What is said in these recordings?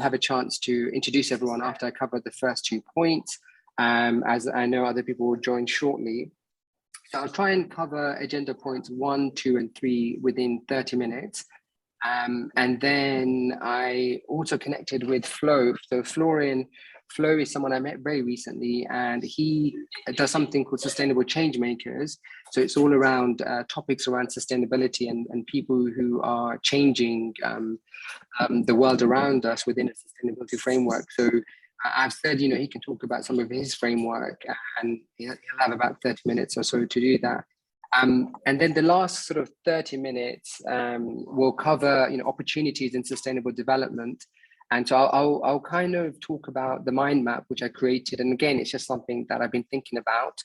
have a chance to introduce everyone after I cover the first 2 points, as I know other people will join shortly. So I'll try and cover agenda points 1, 2, and 3 within 30 minutes. And then I also connected with Flo. So Flo is someone I met very recently, and he does something called Sustainable Change Makers. So it's all around topics around sustainability and people who are changing the world around us within a sustainability framework. So I've said, he can talk about some of his framework, and he'll have about 30 minutes or so to do that. And then the last sort of 30 minutes will cover, opportunities in sustainable development. And so I'll kind of talk about the mind map, which I created. And again, it's just something that I've been thinking about,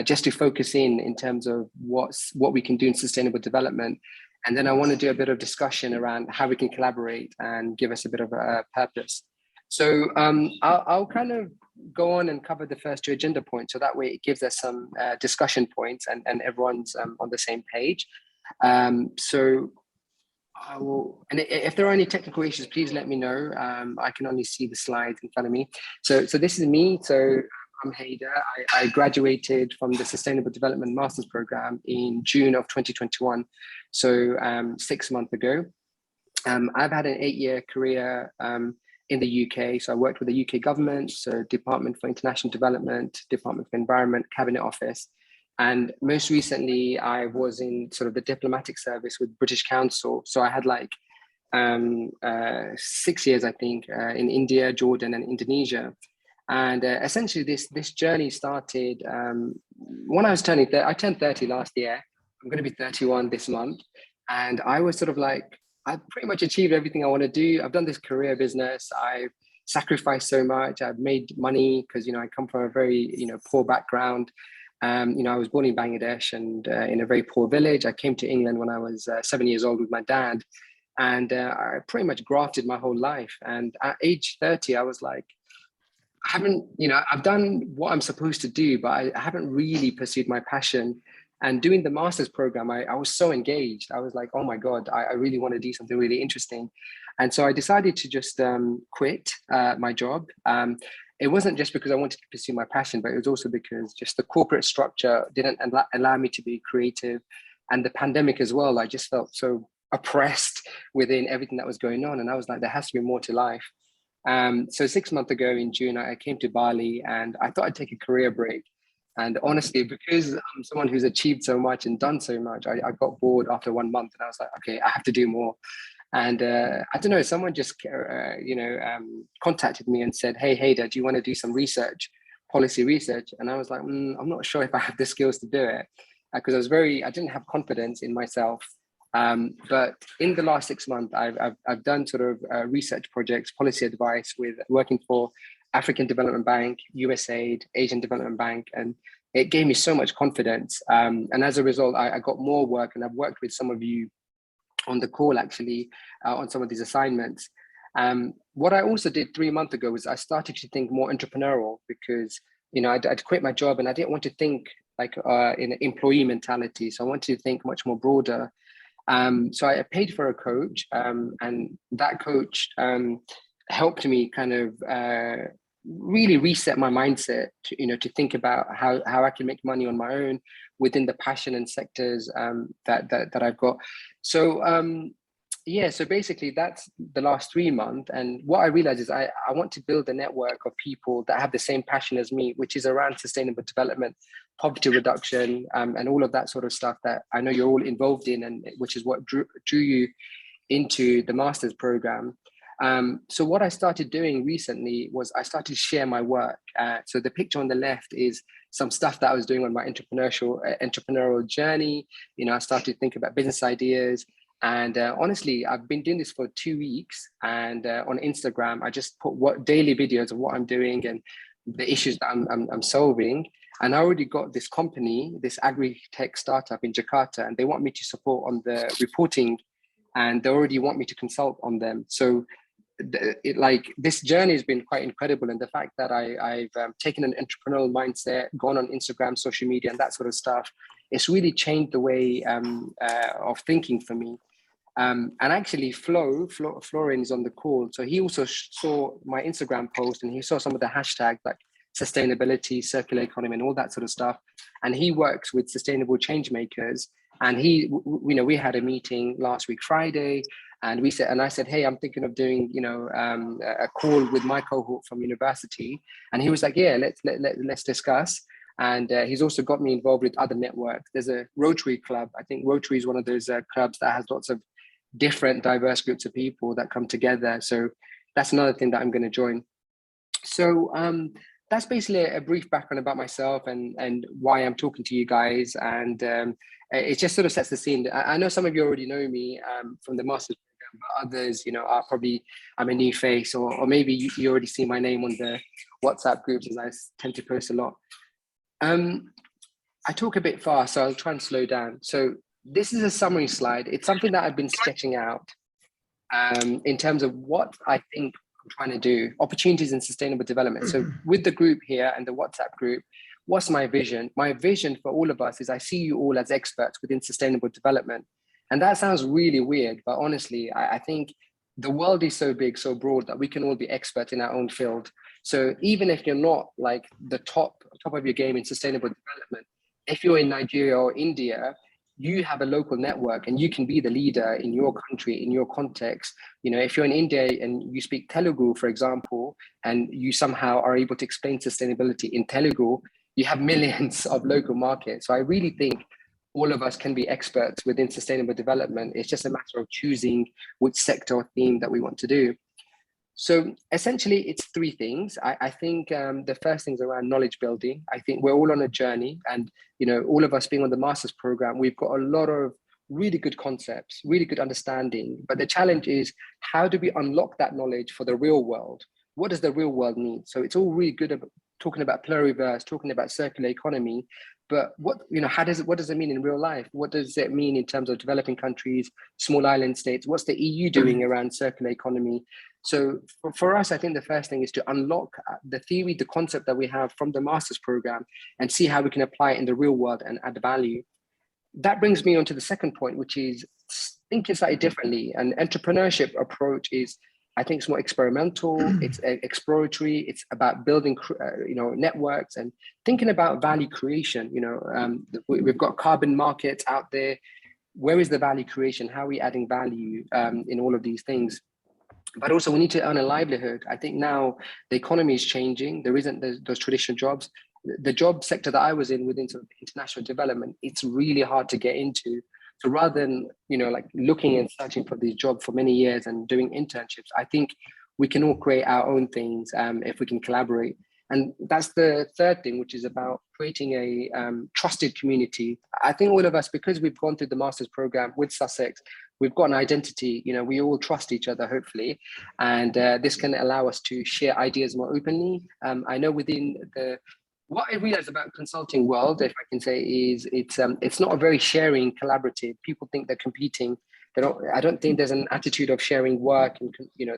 just to focus in terms of what we can do in sustainable development. And then I want to do a bit of discussion around how we can collaborate and give us a bit of a purpose. So I'll kind of go on and cover the first 2 agenda points. So that way it gives us some discussion points and everyone's on the same page. So I will, and if there are any technical issues, please let me know. I can only see the slides in front of me. So this is me. So I'm Haidar. I graduated from the Sustainable Development Master's Program in June of 2021. So 6 months ago. I've had an 8-year career in the UK. So I worked with the UK government, so Department for International Development, Department for Environment, Cabinet Office. And most recently, I was in sort of the diplomatic service with British Council. So I had 6 years, I think, in India, Jordan, and Indonesia. And essentially, this journey started when I was I turned 30 last year. I'm going to be 31 this month. And I was sort of I've pretty much achieved everything I want to do. I've done this career business. I've sacrificed so much. I've made money because, I come from a very, poor background. I was born in Bangladesh and in a very poor village. I came to England when I was 7 years old with my dad. And I pretty much grafted my whole life. And at age 30, I was like, I haven't, I've done what I'm supposed to do, but I haven't really pursued my passion. And doing the master's program, I was so engaged. I was like, oh my God, I really want to do something really interesting. And so I decided to just quit my job. It wasn't just because I wanted to pursue my passion, but it was also because just the corporate structure didn't allow me to be creative. And the pandemic as well, I just felt so oppressed within everything that was going on. And I was like, there has to be more to life. So 6 months ago in June, I came to Bali and I thought I'd take a career break. And honestly, because I'm someone who's achieved so much and done so much, I got bored after 1 month and I was like, okay, I have to do more. And I don't know, someone just, contacted me and said, hey, Haidar, do you want to do some research, policy research? And I was like, I'm not sure if I have the skills to do it because I didn't have confidence in myself. But in the last 6 months, I've done sort of research projects, policy advice with working for African Development Bank, USAID, Asian Development Bank, and it gave me so much confidence. And as a result, I got more work, and I've worked with some of you on the call actually on some of these assignments. What I also did 3 months ago was I started to think more entrepreneurial because I'd quit my job and I didn't want to think like in an employee mentality. So I wanted to think much more broader. So I paid for a coach, and that coach helped me kind of really reset my mindset to think about how I can make money on my own within the passion and sectors that I've got. So so basically that's the last 3 months. And what I realized is I want to build a network of people that have the same passion as me, which is around sustainable development, poverty reduction, and all of that sort of stuff that I know you're all involved in, and which is what drew you into the master's program. So what I started doing recently was I started to share my work. So the picture on the left is some stuff that I was doing on my entrepreneurial journey. I started to think about business ideas. And honestly, I've been doing this for 2 weeks. And on Instagram, I just put daily videos of what I'm doing and the issues that I'm solving. And I already got this company, this agri-tech startup in Jakarta, and they want me to support on the reporting, and they already want me to consult on them. So this journey has been quite incredible. And the fact that I've taken an entrepreneurial mindset, gone on Instagram, social media, and that sort of stuff, it's really changed the way of thinking for me. And actually Florian is on the call. So he also saw my Instagram post, and he saw some of the hashtags like sustainability, circular economy, and all that sort of stuff. And he works with sustainable change makers. And we had a meeting last week, Friday, and I said, hey, I'm thinking of doing, a call with my cohort from university. And he was like, yeah, let's discuss. And he's also got me involved with other networks. There's a Rotary Club. I think Rotary is one of those clubs that has lots of different diverse groups of people that come together. So that's another thing that I'm going to join. So that's basically a brief background about myself and why I'm talking to you guys. And it just sort of sets the scene. I know some of you already know me from the master's program, but others, are probably, I'm a new face, or maybe you already see my name on the WhatsApp groups, as I tend to post a lot. I talk a bit fast, so I'll try and slow down. So this is a summary slide. It's something that I've been sketching out in terms of what I think I'm trying to do, opportunities in sustainable development. So with the group here and the WhatsApp group, what's my vision? My vision for all of us is I see you all as experts within sustainable development. And that sounds really weird, but honestly, I think the world is so big, so broad that we can all be experts in our own field. So even if you're not like the top of your game in sustainable development, if you're in Nigeria or India, you have a local network and you can be the leader in your country, in your context. If you're in India and you speak Telugu, for example, and you somehow are able to explain sustainability in Telugu, you have millions of local markets. So I really think all of us can be experts within sustainable development. It's just a matter of choosing which sector or theme that we want to do. So essentially, it's three things. I think the first thing is around knowledge building. I think we're all on a journey, and all of us being on the master's program, we've got a lot of really good concepts, really good understanding. But the challenge is, how do we unlock that knowledge for the real world? What does the real world need? So it's all really good about talking about pluriverse, talking about circular economy, but what does it mean in real life? What does it mean in terms of developing countries, small island states? What's the EU doing around circular economy? So for us, I think the first thing is to unlock the theory, the concept that we have from the master's program, and see how we can apply it in the real world and add value. That brings me on to the second point, which is thinking slightly differently. An entrepreneurship approach is, I think, it's more experimental, it's exploratory, it's about building, networks and thinking about value creation. We've got carbon markets out there. Where is the value creation? How are we adding value in all of these things? But also we need to earn a livelihood. I think now the economy is changing. There isn't those traditional jobs. The job sector that I was in within sort of international development, it's really hard to get into. So rather than, looking and searching for these jobs for many years and doing internships, I think we can all create our own things if we can collaborate. And that's the third thing, which is about creating a trusted community. I think all of us, because we've gone through the master's program with Sussex, we've got an identity, we all trust each other, hopefully. And this can allow us to share ideas more openly. I know what I realized about consulting world, if I can say, is it's not a very sharing, collaborative. People think they're competing. I don't think there's an attitude of sharing work and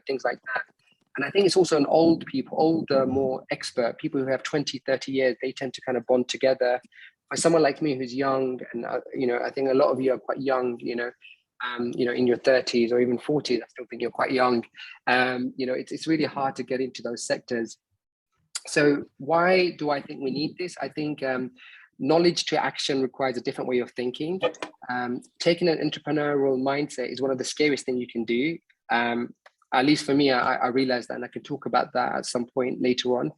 things like that. And I think it's also an older, more expert, people who have 20, 30 years, they tend to kind of bond together. For someone like me who's young, and I think a lot of you are quite young, in your 30s or even 40s, I still think you're quite young. It's really hard to get into those sectors. So why do I think we need this? I think knowledge to action requires a different way of thinking. Taking an entrepreneurial mindset is one of the scariest things you can do. At least for me, I realized that, and I can talk about that at some point later on.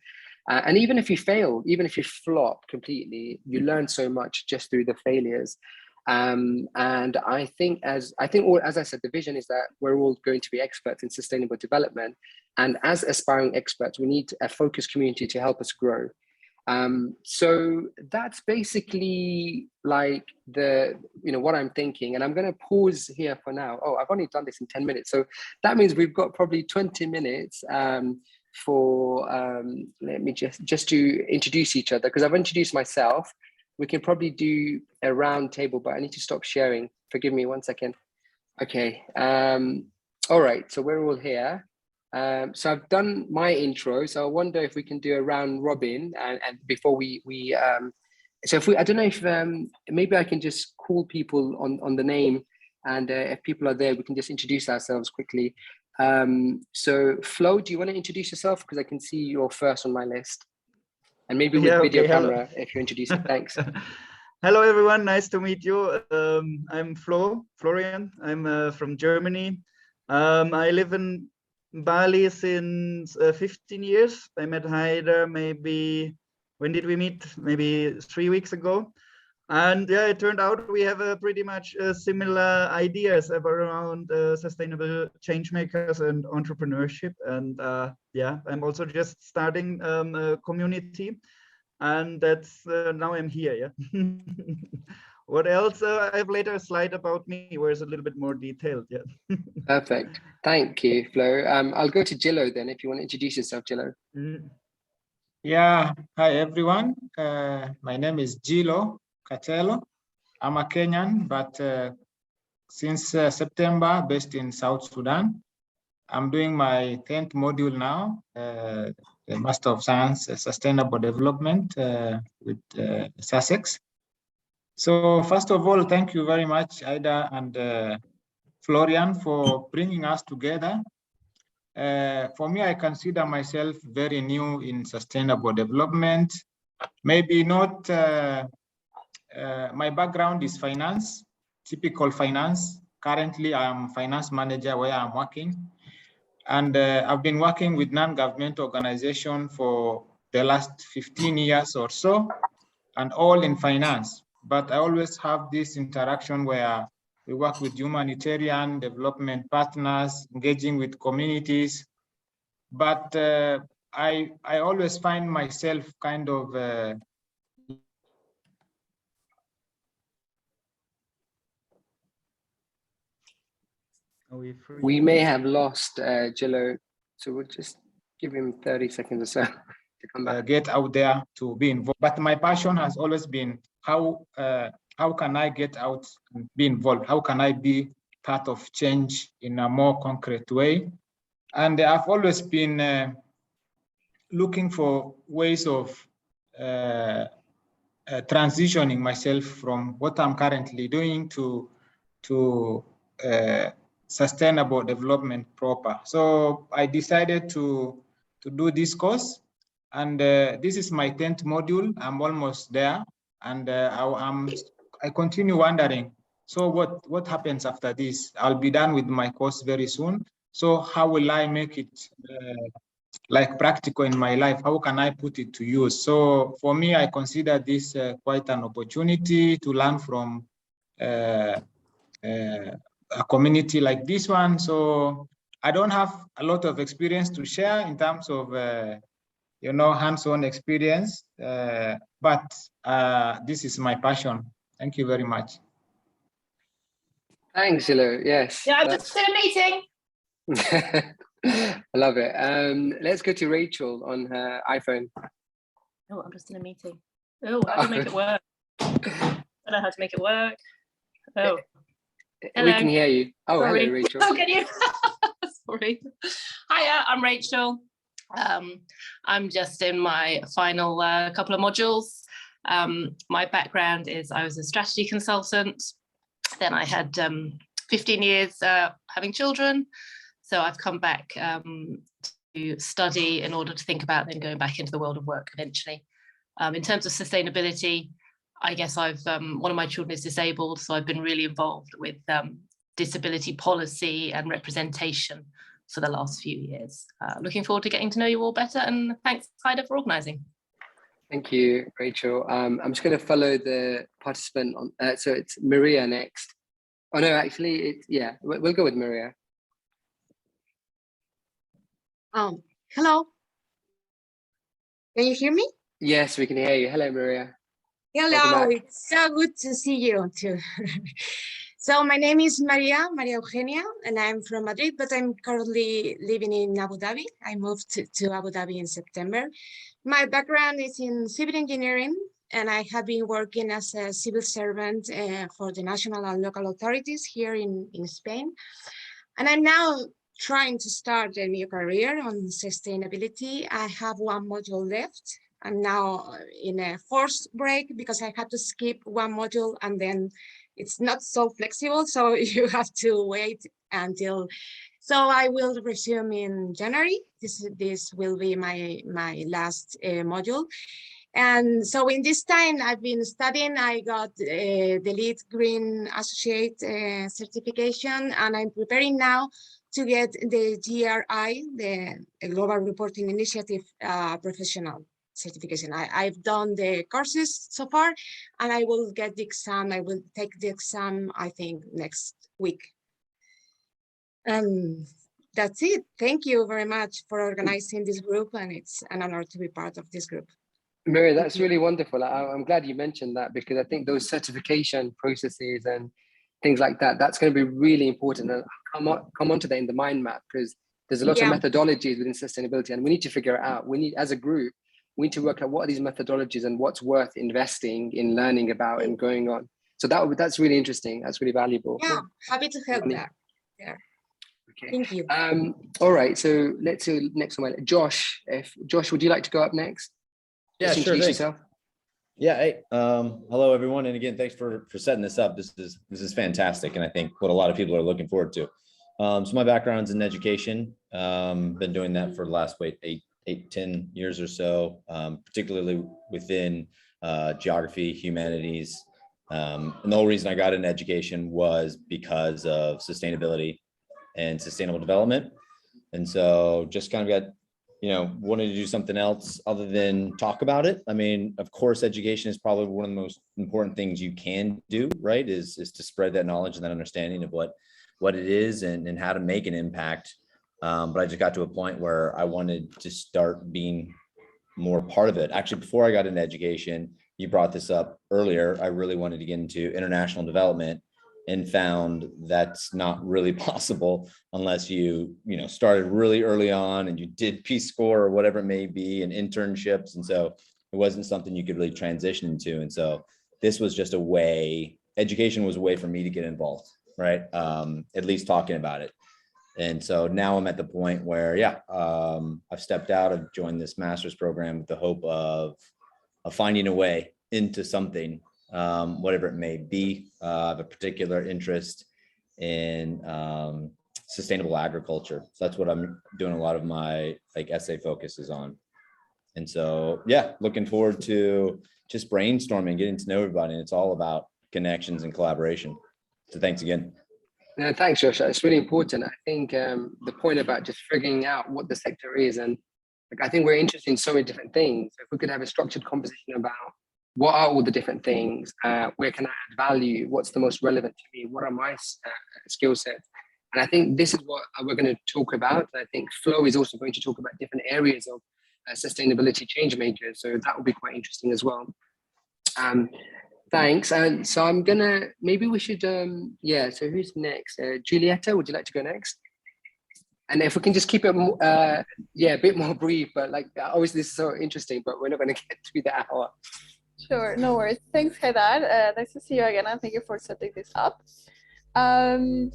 And even if you fail, even if you flop completely, you learn so much just through the failures. And I think, as I said, the vision is that we're all going to be experts in sustainable development. And as aspiring experts, we need a focused community to help us grow. So that's basically like what I'm thinking, and I'm going to pause here for now. Oh, I've only done this in 10 minutes. So that means we've got probably 20 minutes for, let me just to introduce each other, because I've introduced myself. We can probably do a round table, but I need to stop sharing. Forgive me 1 second. Okay. All right. So we're all here. So I've done my intro. So I wonder if we can do a round robin and before so if I don't know if maybe I can just call people on the name And if people are there, we can just introduce ourselves quickly. So Flo, do you want to introduce yourself? Because I can see you're first on my list. And maybe with video camera, if you introduce it. Thanks. Hello, everyone. Nice to meet you. I'm Florian. I'm from Germany. I live in Bali since 15 years. I met Haidar maybe, when did we meet? Maybe 3 weeks ago. And yeah, it turned out we have pretty much similar ideas around sustainable change makers and entrepreneurship. And yeah, I'm also just starting a community. And that's now I'm here. Yeah. What else? I have later a slide about me where it's a little bit more detailed. Yeah. Perfect. Thank you, Flo. I'll go to Gillo then, if you want to introduce yourself, Gillo. Yeah. Hi, everyone. My name is Gillo Catelo. I'm a Kenyan, but since September, based in South Sudan. I'm doing my 10th module now, the Master of Science, Sustainable Development with Sussex. So first of all, thank you very much, Ida and Florian, for bringing us together. For me, I consider myself very new in sustainable development. Maybe not, my background is finance, typical finance. Currently, I'm finance manager where I'm working. And I've been working with non-government organization for the last 15 years or so, and all in finance. But I always have this interaction where we work with humanitarian development partners, engaging with communities. But I always find myself kind of we may have lost Gillo, so we'll just give him 30 seconds or so to come back. Get out there to be involved. But my passion has always been how can I get out and be involved? How can I be part of change in a more concrete way? And I've always been looking for ways of transitioning myself from what I'm currently doing to sustainable development proper. So I decided to do this course, and this is my 10th module. I'm almost there, and I continue wondering, so what happens after this? I'll be done with my course very soon. So how will I make it like practical in my life? How can I put it to use? So for me, I consider this quite an opportunity to learn from a community like this one. So I don't have a lot of experience to share in terms of hands-on experience, but this is my passion. Thank you very much. Thanks, Gillo. Yes. Yeah, I'm just in a meeting. I love it. Let's go to Rachel on her iPhone. Oh, I'm just in a meeting. Oh, how do you make it work? I don't know how to make it work. Oh. Hello. We can hear you. Oh, Sorry. Hello, Rachel. Oh, can you? Sorry. Hiya, I'm Rachel. I'm just in my final couple of modules. My background is I was a strategy consultant. Then I had 15 years having children. So I've come back to study in order to think about then going back into the world of work eventually. In terms of sustainability, I guess one of my children is disabled, so I've been really involved with disability policy and representation for the last few years. Looking forward to getting to know you all better, and thanks, Haidar, for organising. Thank you, Rachel. I'm just going to follow the participant on. So it's Maria next. Oh no, actually, we'll go with Maria. Hello. Can you hear me? Yes, we can hear you. Hello, Maria. Hello, it's so good to see you too. So my name is Maria Eugenia, and I'm from Madrid, but I'm currently living in Abu Dhabi. I moved to Abu Dhabi in September. My background is in civil engineering, and I have been working as a civil servant for the national and local authorities here in Spain. And I'm now trying to start a new career on sustainability. I have one module left. I'm now in a forced break because I had to skip one module and then it's not so flexible, so you have to wait until. So I will resume in January. This will be my last module. And so in this time I've been studying, I got the Lead Green Associate certification, and I'm preparing now to get the GRI, the Global Reporting Initiative professional certification. I've done the courses so far, and I will get the exam. I will take the exam, I think, next week. That's it. Thank you very much for organizing this group, and it's an honor to be part of this group. Mary, that's really wonderful. I'm glad you mentioned that, because I think those certification processes and things like that, that's going to be really important. And I'll come onto that in the mind map, because there's a lot of methodologies within sustainability, and we need to figure it out. We need, as a group, we need to work out what are these methodologies and what's worth investing in learning about and going on. So that's really interesting. That's really valuable. Yeah, happy to help there. Yeah. Okay. Thank you. All right. So let's do next one. Josh, would you like to go up next? Yeah, just sure. Introduce yourself. Yeah. Hey, hello everyone, and again, thanks for setting this up. This is fantastic, and I think what a lot of people are looking forward to. So my background's in education. Been doing that for the last 10 years or so, particularly within geography, humanities. And the whole reason I got into education was because of sustainability and sustainable development. And so just kind of got, wanted to do something else other than talk about it. I mean, of course, education is probably one of the most important things you can do, right? Is to spread that knowledge and that understanding of what it is and how to make an impact. But I just got to a point where I wanted to start being more part of it. Actually, before I got into education, you brought this up earlier, I really wanted to get into international development, and found that's not really possible unless you started really early on and you did Peace Corps or whatever it may be, and internships. And so it wasn't something you could really transition into. And so this was just a way, education was a way for me to get involved, right? At least talking about it. And so now I'm at the point where, I've stepped out, I've joined this master's program with the hope of finding a way into something, whatever it may be. I have a particular interest in sustainable agriculture. So that's what I'm doing a lot of my essay focuses on. And so, looking forward to just brainstorming, getting to know everybody. And it's all about connections and collaboration. So thanks again. No, thanks, Josh. It's really important. I think the point about just figuring out what the sector is, and I think we're interested in so many different things. If we could have a structured conversation about what are all the different things, where can I add value, what's the most relevant to me, what are my skill sets, and I think this is what we're going to talk about. I think Flo is also going to talk about different areas of sustainability change makers, so that will be quite interesting as well. Thanks. And so I'm gonna, maybe we should, so who's next? Giulietta, would you like to go next? And if we can just keep it, a bit more brief, but obviously this is so interesting, but we're not gonna get through the hour. Sure, no worries. Thanks, Haidar. Nice to see you again, and thank you for setting this up.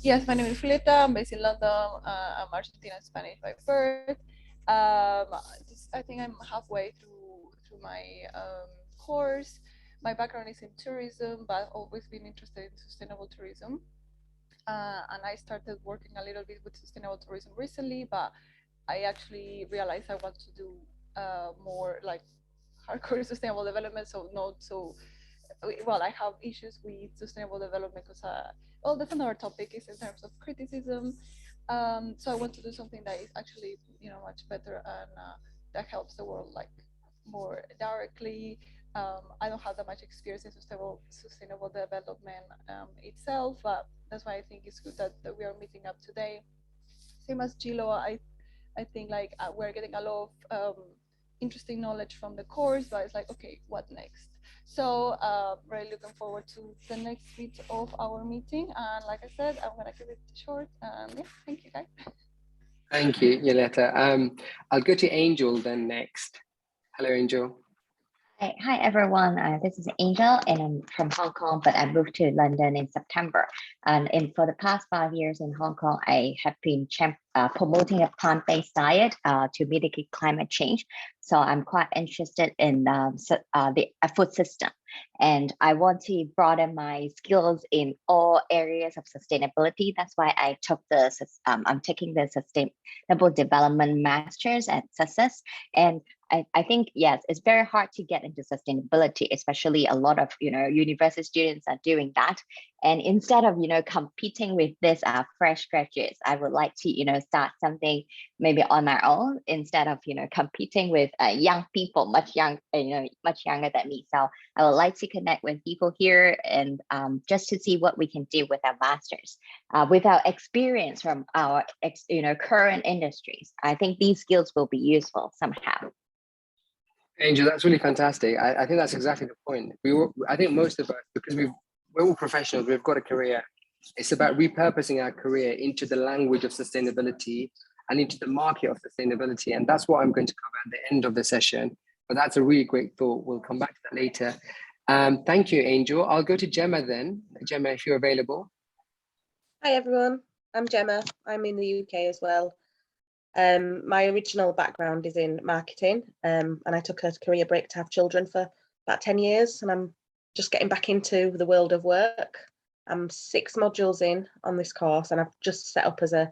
Yes, my name is Julieta. I'm based in London. I'm Argentinian Spanish by birth. I think I'm halfway through my course. My background is in tourism, but I've always been interested in sustainable tourism. And I started working a little bit with sustainable tourism recently, but I actually realized I want to do more hardcore sustainable development. I have issues with sustainable development because, that's another topic, is in terms of criticism. So I want to do something that is actually, much better and that helps the world more directly. I don't have that much experience in sustainable development itself, but that's why I think it's good that we are meeting up today. Same as Gilo, I think we're getting a lot of interesting knowledge from the course, but it's okay, what next? So really looking forward to the next bit of our meeting. And like I said, I'm gonna keep it short. And thank you guys. Thank you, Yoletta. I'll go to Angel then next. Hello, Angel. Hi everyone. This is Angel, and I'm from Hong Kong, but I moved to London in September. For the past 5 years in Hong Kong, I have been promoting a plant-based diet to mitigate climate change. So I'm quite interested in the food system, and I want to broaden my skills in all areas of sustainability. That's why I'm taking the Sustainable Development Masters at Sussex, and I think, yes, it's very hard to get into sustainability, especially a lot of, university students are doing that. And instead of, competing with this fresh graduates, I would like to, start something maybe on my own instead of, competing with young people, much younger than me. So I would like to connect with people here and just to see what we can do with our masters, with our experience from our, current industries. I think these skills will be useful somehow. Angel, that's really fantastic. I think that's exactly the point. I think most of us, because we're all professionals, we've got a career. It's about repurposing our career into the language of sustainability and into the market of sustainability. And that's what I'm going to cover at the end of the session. But that's a really great thought. We'll come back to that later. Thank you, Angel. I'll go to Gemma then. Gemma, if you're available. Hi, everyone. I'm Gemma. I'm in the UK as well. My original background is in marketing, and I took a career break to have children for about 10 years, and I'm just getting back into the world of work. I'm 6 modules in on this course, and I've just set up as a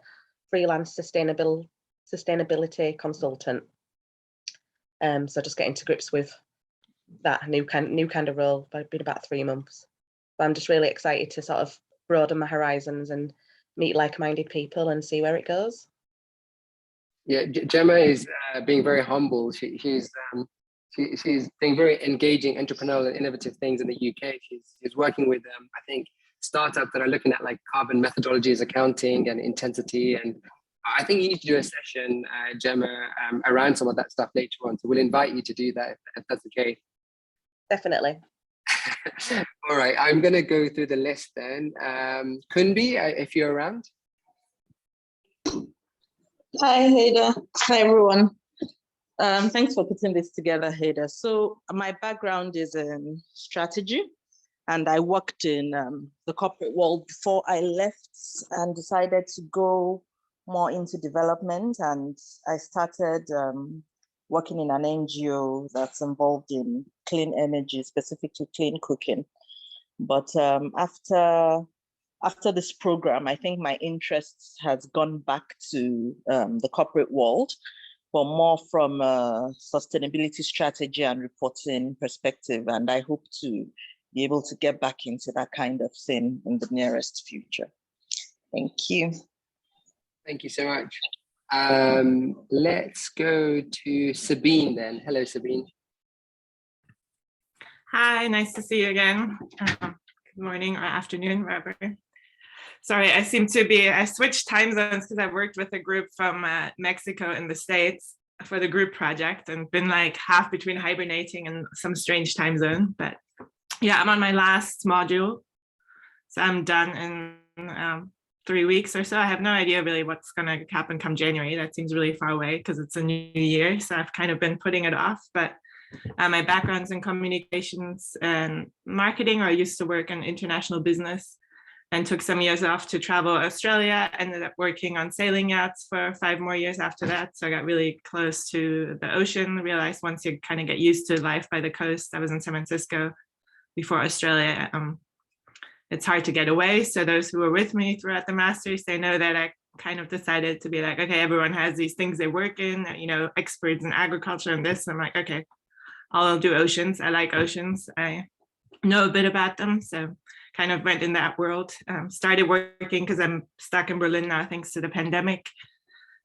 freelance sustainability consultant. So just getting to grips with that new kind of role. It's been about 3 months, but I'm just really excited to sort of broaden my horizons and meet like-minded people and see where it goes. Yeah, Gemma is being very humble. She's doing very engaging, entrepreneurial and innovative things in the UK. She's working with, I think, startups that are looking at like carbon methodologies, accounting and intensity. And I think you need to do a session, Gemma, around some of that stuff later on. So we'll invite you to do that if that's okay. Definitely. All right, I'm going to go through the list then. Kunbi, if you're around. Hi, Haidar. Hi, everyone. Thanks for putting this together, Haidar. So my background is in strategy, and I worked in the corporate world before I left and decided to go more into development. And I started working in an NGO that's involved in clean energy, specific to clean cooking. But after this program, I think my interest has gone back to the corporate world, but more from a sustainability strategy and reporting perspective. And I hope to be able to get back into that kind of thing in the nearest future. Thank you. Thank you so much. Let's go to Sabine then. Hello, Sabine. Hi, nice to see you again. Good morning or afternoon, wherever. Sorry, I switched time zones because I worked with a group from Mexico in the States for the group project and been like half between hibernating and some strange time zone. But yeah, I'm on my last module. So I'm done in 3 weeks or so. I have no idea really what's going to happen come January. That seems really far away because it's a new year. So I've kind of been putting it off. But my background's in communications and marketing, or I used to work in international business and took some years off to travel Australia, ended up working on sailing yachts for 5 more years after that. So I got really close to the ocean, realized once you kind of get used to life by the coast, I was in San Francisco before Australia, it's hard to get away. So those who were with me throughout the masters, they know that I kind of decided to be like, okay, everyone has these things they work in, experts in agriculture and this. I'm like, okay, I'll do oceans. I like oceans. I know a bit about them. So kind of went in that world, started working because I'm stuck in Berlin now, thanks to the pandemic.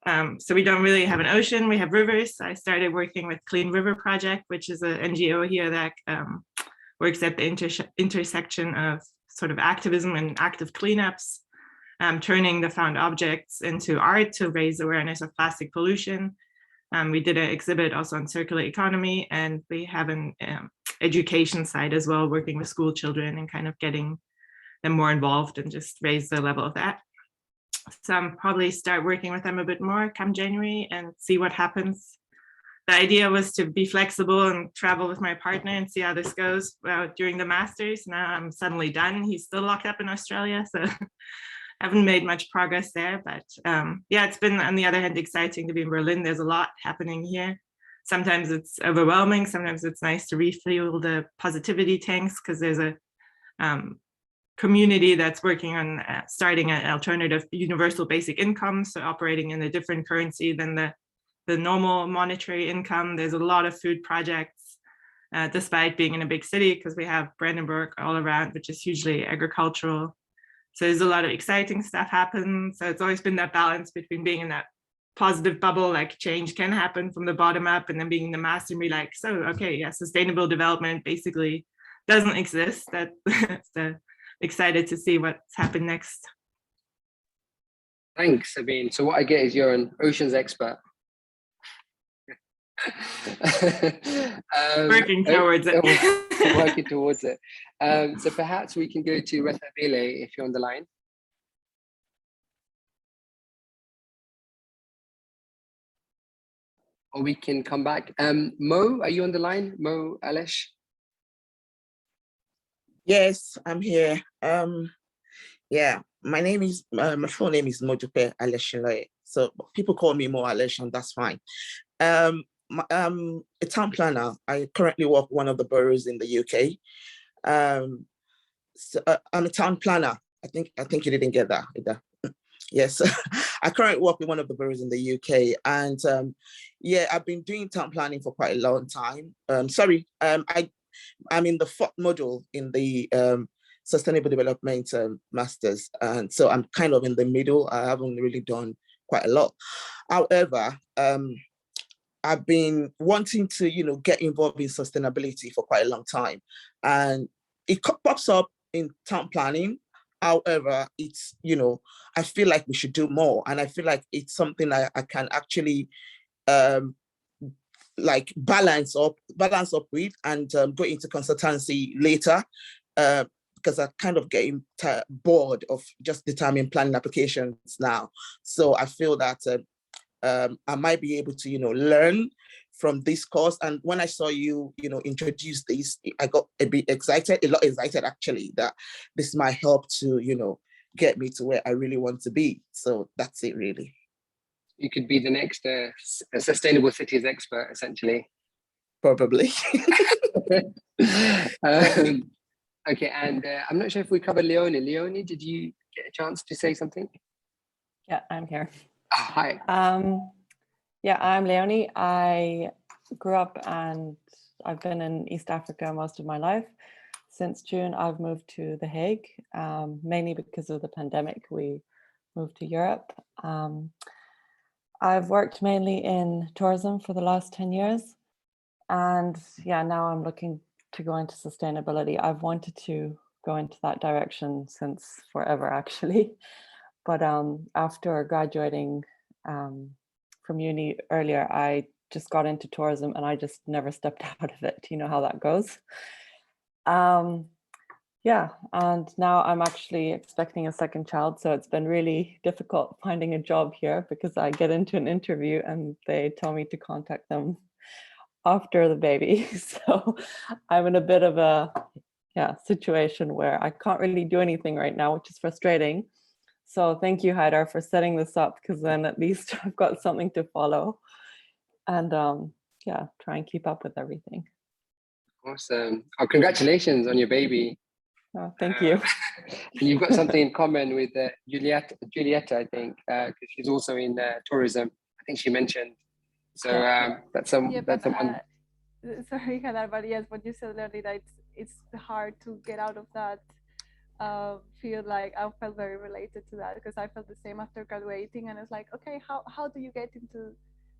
So we don't really have an ocean, we have rivers. I started working with Clean River Project, which is an NGO here that works at the intersection of sort of activism and active cleanups, turning the found objects into art to raise awareness of plastic pollution. We did an exhibit also on circular economy, and we have an education side as well, working with school children and kind of getting them more involved and just raise the level of that. So I'm probably start working with them a bit more come January and see what happens. the idea was to be flexible and travel with my partner and see how this goes during the masters. Now I'm suddenly done. He's still locked up in Australia, so haven't made much progress there. But yeah, it's been, on the other hand, exciting to be in Berlin. There's a lot happening here. Sometimes it's overwhelming. Sometimes it's nice to refuel the positivity tanks, because there's a community that's working on starting an alternative universal basic income, so operating in a different currency than the normal monetary income. There's a lot of food projects, despite being in a big city, because we have Brandenburg all around, which is hugely agricultural. So there's a lot of exciting stuff happen. So it's always been that balance between being in that positive bubble, like change can happen from the bottom up, and then being in the mass and be like, so, okay, yeah, sustainable development basically doesn't exist. That's excited to see what's happened next. Thanks, Sabine. So what I get is you're an oceans expert. Working towards it. Working towards it. So perhaps we can go to Rethabile if you're on the line. Or we can come back. Mo, are you on the line? Mo Alesh? Yes, I'm here. Yeah, my name is my full name is Mojupe Aleshinloye. So people call me Mo Alesh, and that's fine. I'm a town planner. I currently work one of the boroughs in the UK. So, I'm a town planner. I think you didn't get that either. Yes, I currently work with one of the boroughs in the UK, and yeah, I've been doing town planning for quite a long time. I'm in the fourth module in the Sustainable Development Masters, and so I'm kind of in the middle. I haven't really done quite a lot. However, I've been wanting to, get involved in sustainability for quite a long time, and it pops up in town planning. However, it's, I feel like we should do more, and I feel like it's something I can actually like balance up with, and go into consultancy later, because I'm kind of getting bored of just determining planning applications now. So I feel that I might be able to, learn from this course. And when I saw you, introduce this, I got a bit excited, a lot excited actually, that this might help to, get me to where I really want to be. So that's it really. You could be the next sustainable cities expert, essentially. Probably. Okay, and I'm not sure if we covered Leonie. Leonie, did you get a chance to say something? Yeah, I'm here. Oh, hi. Yeah, I'm Leonie. I grew up and I've been in East Africa most of my life. Since June, I've moved to The Hague, mainly because of the pandemic. We moved to Europe. I've worked mainly in tourism for the last 10 years. And yeah, now I'm looking to go into sustainability. I've wanted to go into that direction since forever, actually. But after graduating from uni earlier, I just got into tourism and I just never stepped out of it. You know how that goes. Yeah, and now I'm actually expecting a second child. So it's been really difficult finding a job here, because I get into an interview and they tell me to contact them after the baby. So I'm in a bit of a situation where I can't really do anything right now, which is frustrating. So thank you, Haidar, for setting this up, because then at least I've got something to follow and try and keep up with everything. Awesome. Oh, congratulations on your baby. Oh, thank you. And you've got something in common with Julieta, I think, because she's also in tourism. I think she mentioned. So that's someone. Sorry, Haidar, but yes, what you said earlier, that it's hard to get out of that feel. Like I felt very related to that, because I felt the same after graduating, and it's like, okay, how do you get into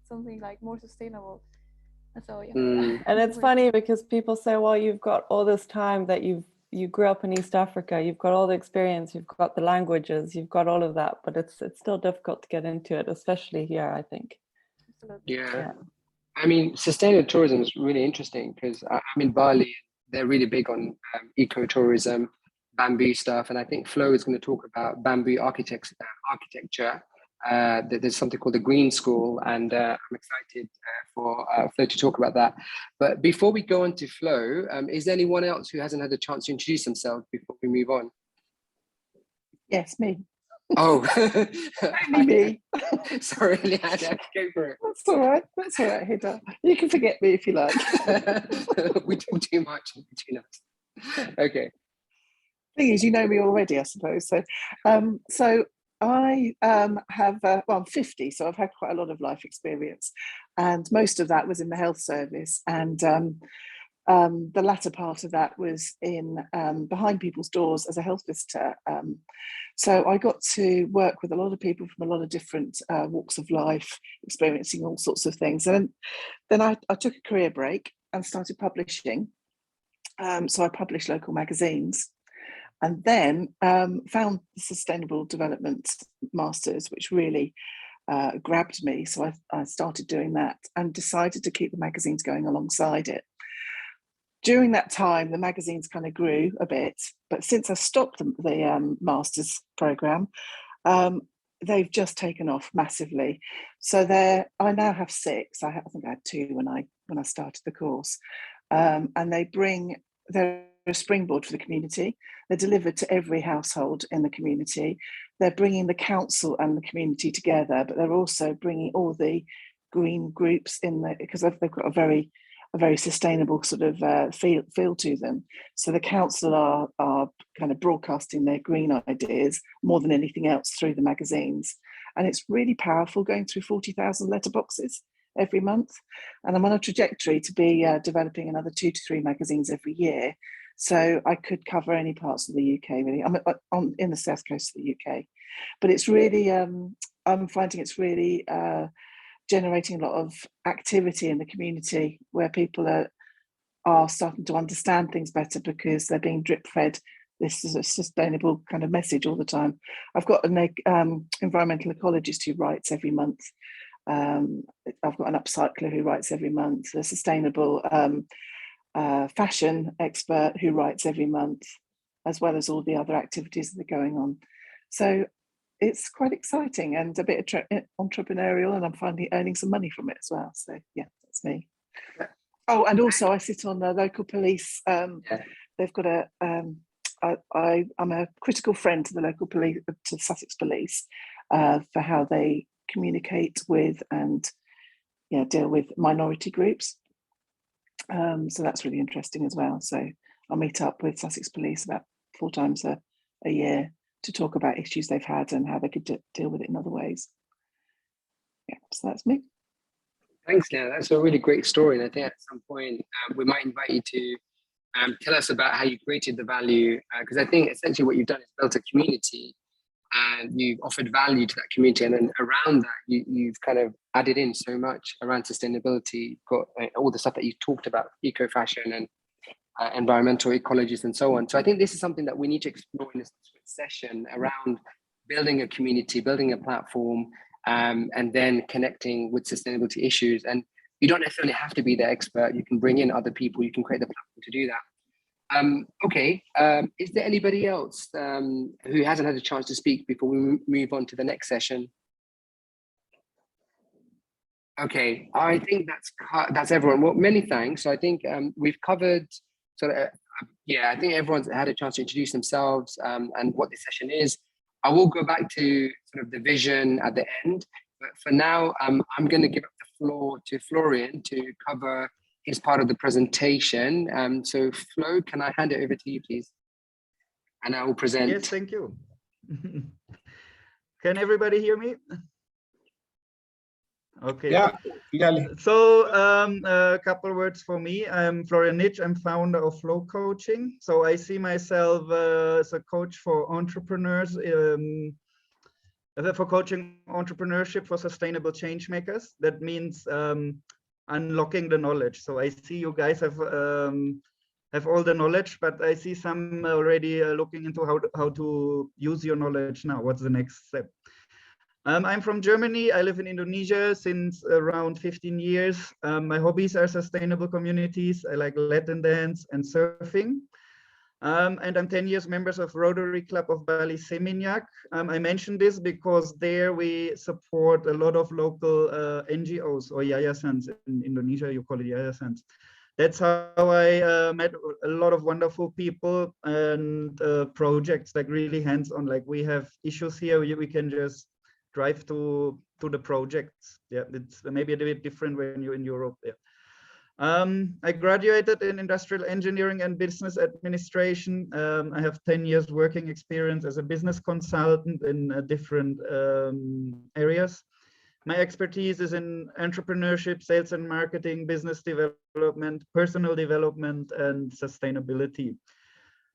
something like more sustainable? And so yeah. And it's funny because people say, well, you've got all this time that you grew up in East Africa, you've got all the experience, you've got the languages, you've got all of that, but it's still difficult to get into it, especially here, I think. Yeah. I mean, sustainable tourism is really interesting, because I'm in Bali. They're really big on ecotourism, bamboo stuff, and I think Flo is going to talk about bamboo architecture. there's something called the Green School, and I'm excited for Flo to talk about that. But before we go on to Flo, is there anyone else who hasn't had a chance to introduce themselves before we move on? Yes, me. Oh, Only me. Sorry, Liana, go for it. That's all right. That's all right, Haidar. You can forget me if you like. We talk too much. Too nice. Okay. Thing is, you know me already, I suppose. So, I have, well, I'm 50, so I've had quite a lot of life experience, and most of that was in the health service. And the latter part of that was in behind people's doors as a health visitor. So I got to work with a lot of people from a lot of different walks of life, experiencing all sorts of things. And then I took a career break and started publishing. So I published local magazines, and then found the Sustainable Development Masters, which really grabbed me. So I started doing that and decided to keep the magazines going alongside it. During that time, the magazines kind of grew a bit, but since I stopped the master's program, they've just taken off massively. So I now have 6. I think I had 2 when I started the course, and they're a springboard for the community. They're delivered to every household in the community. They're bringing the council and the community together, but they're also bringing all the green groups in there, because they've got a very sustainable sort of feel to them. So the council are kind of broadcasting their green ideas more than anything else through the magazines. And it's really powerful, going through 40,000 letterboxes every month. And I'm on a trajectory to be developing another 2 to 3 magazines every year. So I could cover any parts of the UK, really. I'm in the south coast of the UK. But it's really, I'm finding it's really generating a lot of activity in the community, where people are starting to understand things better because they're being drip fed this is a sustainable kind of message all the time. I've got an environmental ecologist who writes every month. I've got an upcycler who writes every month, a sustainable fashion expert who writes every month, as well as all the other activities that are going on. So it's quite exciting and a bit entrepreneurial, and I'm finally earning some money from it as well. So yeah, that's me. Oh, and also I sit on the local police. They've got a, I'm a critical friend to the local police, to Sussex Police, for how they communicate with and deal with minority groups. So that's really interesting as well. So I'll meet up with Sussex Police about 4 times a year to talk about issues they've had and how they could deal with it in other ways. Yeah, so that's me. Thanks, Leah. That's a really great story. And I think at some point we might invite you to tell us about how you created the value, because I think essentially what you've done is built a community and you've offered value to that community. And then around that, you've kind of added in so much around sustainability. You've got all the stuff that you talked about, eco-fashion and environmental ecologists and so on. So I think this is something that we need to explore in this session around building a community, building a platform, and then connecting with sustainability issues. And you don't necessarily have to be the expert. You can bring in other people. You can create the platform to do that. Okay, is there anybody else who hasn't had a chance to speak before we move on to the next session? Okay, I think that's everyone. Well, many thanks. So I think we've covered sort of, I think everyone's had a chance to introduce themselves and what this session is. I will go back to sort of the vision at the end, but for now, I'm going to give up the floor to Florian to cover his part of the presentation. So Flo, can I hand it over to you, please? And I will present. Yes, thank you. Can everybody hear me? Okay. Yeah. So a couple words for me. I'm Florian Nitsch. I'm founder of Flow Coaching. So I see myself as a coach for entrepreneurs, for coaching entrepreneurship for sustainable change makers. That means unlocking the knowledge. So I see you guys have all the knowledge, but I see some already looking into how to use your knowledge now. What's the next step? I'm from Germany. I live in Indonesia since around 15 years. My hobbies are sustainable communities. I like Latin dance and surfing. And I'm 10 years members of Rotary Club of Bali Seminyak. I mentioned this because there we support a lot of local NGOs or yayasans. In Indonesia, you call it yayasans. That's how I met a lot of wonderful people and projects, like really hands-on. Like we have issues here, we can just drive to the projects. Yeah, it's maybe a bit different when you're in Europe. Yeah. I graduated in industrial engineering and business administration. I have 10 years working experience as a business consultant in different areas. My expertise is in entrepreneurship, sales and marketing, business development, personal development, and sustainability.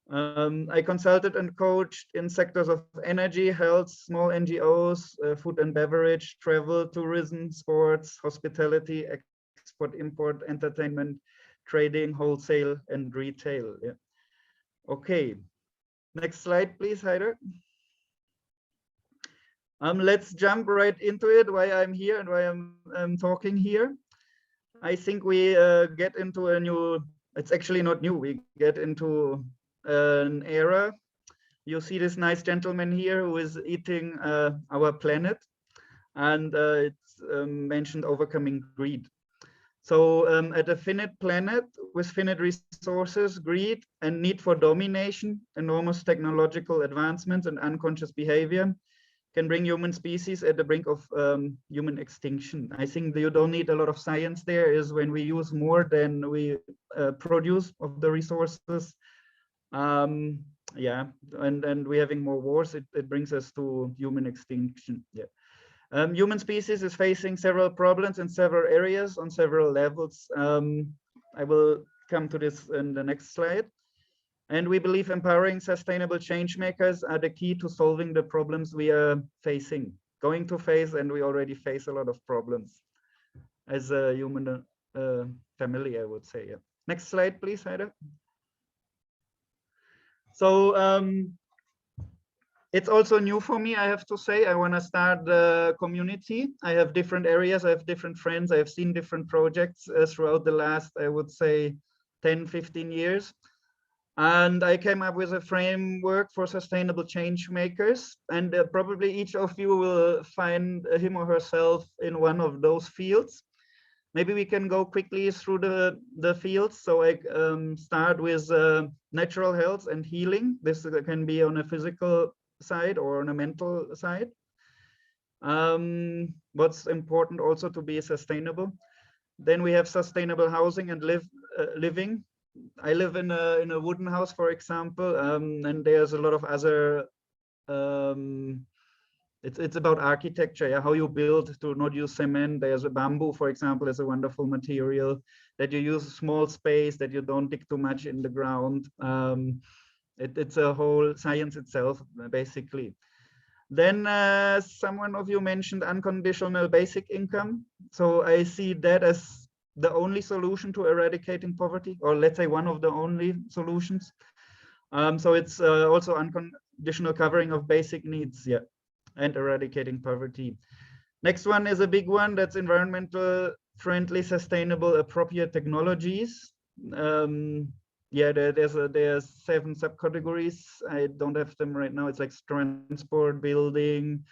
I consulted and coached in sectors of energy, health, small NGOs, food and beverage, travel, tourism, sports, hospitality, export, import, entertainment, trading, wholesale, and retail. Yeah. Okay. Next slide, please, Haidar. Let's jump right into it, why I'm here and why I'm talking here. I think we get into a new, it's actually not new, we get into an era. You see this nice gentleman here who is eating our planet, and it's mentioned overcoming greed. So at a finite planet with finite resources, greed and need for domination, enormous technological advancements and unconscious behavior can bring human species at the brink of human extinction. I think that you don't need a lot of science there. Is when we use more than we produce of the resources. Yeah, and we're having more wars. It brings us to human extinction. Yeah. Human species is facing several problems in several areas on several levels. I will come to this in the next slide. And we believe empowering sustainable change makers are the key to solving the problems we are facing, going to face, and we already face a lot of problems as a human family, I would say. Yeah. Next slide, please, Haidar. So it's also new for me, I have to say. I want to start the community. I have different areas, I have different friends, I have seen different projects throughout the last, I would say, 10, 15 years. And I came up with a framework for sustainable change makers. And probably each of you will find him or herself in one of those fields. Maybe we can go quickly through the fields. So I start with natural health and healing. This can be on a physical side or on a mental side. What's important also to be sustainable. Then we have sustainable housing and living. I live in a wooden house, for example, and there's a lot of other. It's about architecture, yeah, how you build to not use cement. There's a bamboo, for example, is a wonderful material that you use small space, that you don't dig too much in the ground. It's a whole science itself, basically. Then someone of you mentioned unconditional basic income. So I see that as the only solution to eradicating poverty, or let's say one of the only solutions. So it's also unconditional covering of basic needs, yeah, and eradicating poverty. Next one is a big one, that's environmental friendly, sustainable, appropriate technologies. Yeah, there's 7 subcategories. I don't have them right now. It's like transport, building,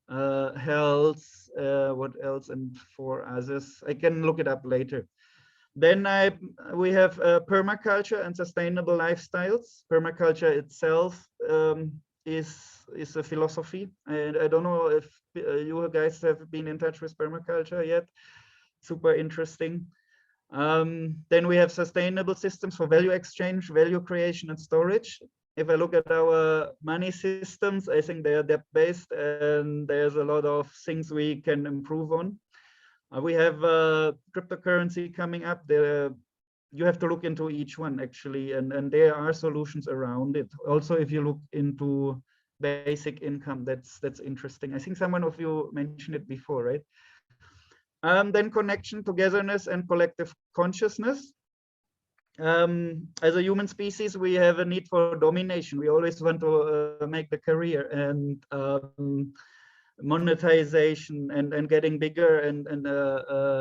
health, what else, and 4 others. I can look it up later. Then we have permaculture and sustainable lifestyles. Permaculture itself is a philosophy, and I don't know if you guys have been in touch with permaculture yet. Super interesting. Then we have sustainable systems for value exchange, value creation, and storage. If I look at our money systems, I think they are debt-based, and there's a lot of things we can improve on. We have cryptocurrency coming up. You have to look into each one, actually, and there are solutions around it. Also, if you look into basic income, that's interesting. I think someone of you mentioned it before, right? Then connection, togetherness, and collective consciousness. As a human species, we have a need for domination. We always want to make the career and monetization and getting bigger and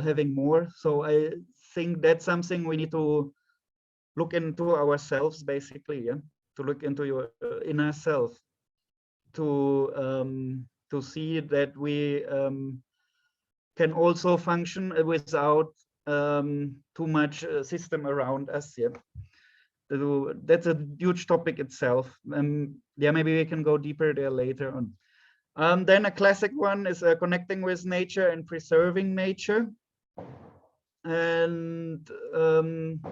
having more. So I think that's something we need to look into ourselves, basically. Yeah. to look into your inner self, to see that we can also function without too much system around us. Yeah, that's a huge topic itself. Yeah, maybe we can go deeper there later on. Then a classic one is connecting with nature and preserving nature. And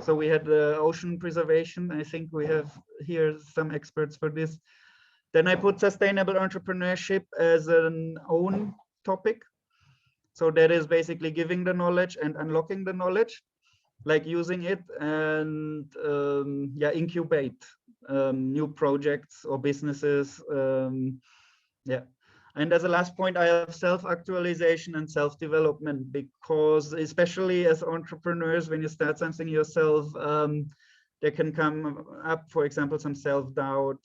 so we had ocean preservation. I think we have here some experts for this. Then I put sustainable entrepreneurship as an own topic. So that is basically giving the knowledge and unlocking the knowledge, like using it and yeah, incubate new projects or businesses. Yeah. And as a last point, I have self-actualization and self-development, because especially as entrepreneurs, when you start something yourself, there can come up, for example, some self-doubt,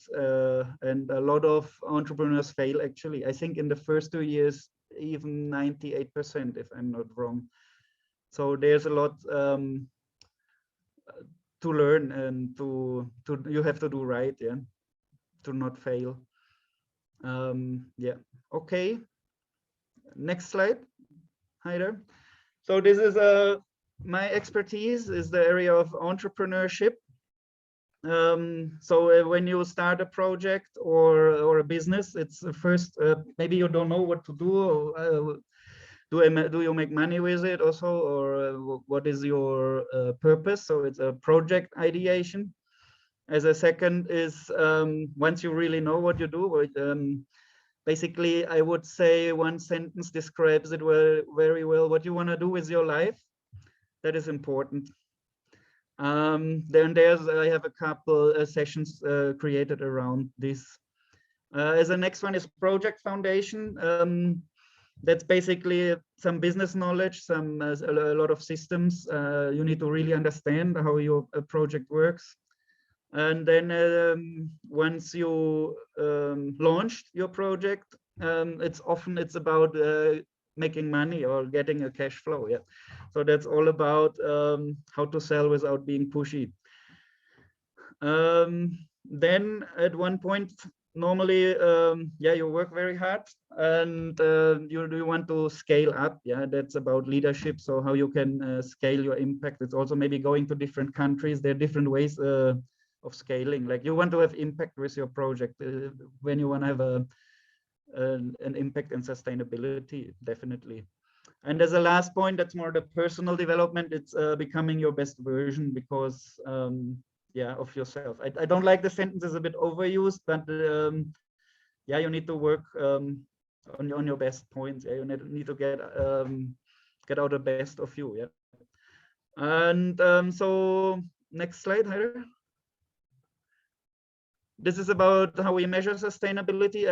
and a lot of entrepreneurs fail, actually. I think in the first 2 years, even 98%, if I'm not wrong. So there's a lot to learn and to you have to do right, yeah, to not fail. Yeah, okay. Next slide, Haidar. So this is my expertise is the area of entrepreneurship. So when you start a project or a business, it's first maybe you don't know what to do. Do you make money with it also, or what is your purpose? So it's a project ideation. As a second is once you really know what you do, basically, I would say one sentence describes it very well. What you want to do with your life, that is important. Then I have a couple sessions created around this. As the next one is project foundation. That's basically some business knowledge, a lot of systems. You need to really understand how your project works. And then once you launched your project, it's about making money or getting a cash flow. Yeah, so that's all about how to sell without being pushy. Then at one point, normally, yeah, you work very hard and you want to scale up. Yeah, that's about leadership. So how you can scale your impact. It's also maybe going to different countries. There are different ways of scaling. Like you want to have impact with your project when you want to have an impact and sustainability, definitely. And as a last point, that's more the personal development. It's becoming your best version, because yeah, of yourself. I don't like the sentence, is a bit overused, but yeah, you need to work on your best points. Yeah, you need to get out the best of you. Yeah. And so next slide, Haidar. This is about how we measure sustainability.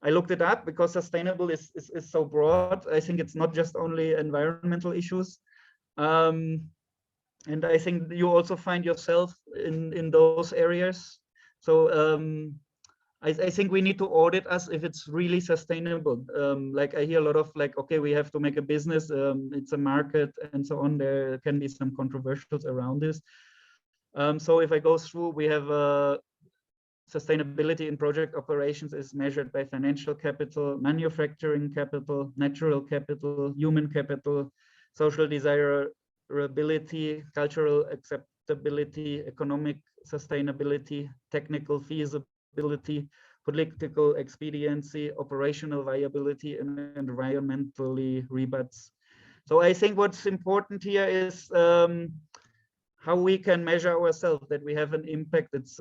I looked it up because sustainable is so broad. I think it's not just only environmental issues. And I think you also find yourself in those areas. So I think we need to audit us if it's really sustainable. Like I hear a lot of like, okay, we have to make a business, it's a market and so on. There can be some controversials around this. So if I go through, we have sustainability in project operations is measured by financial capital, manufacturing capital, natural capital, human capital, social desirability, cultural acceptability, economic sustainability, technical feasibility, political expediency, operational viability, and environmentally rebuts. So I think what's important here is how we can measure ourselves, that we have an impact. It's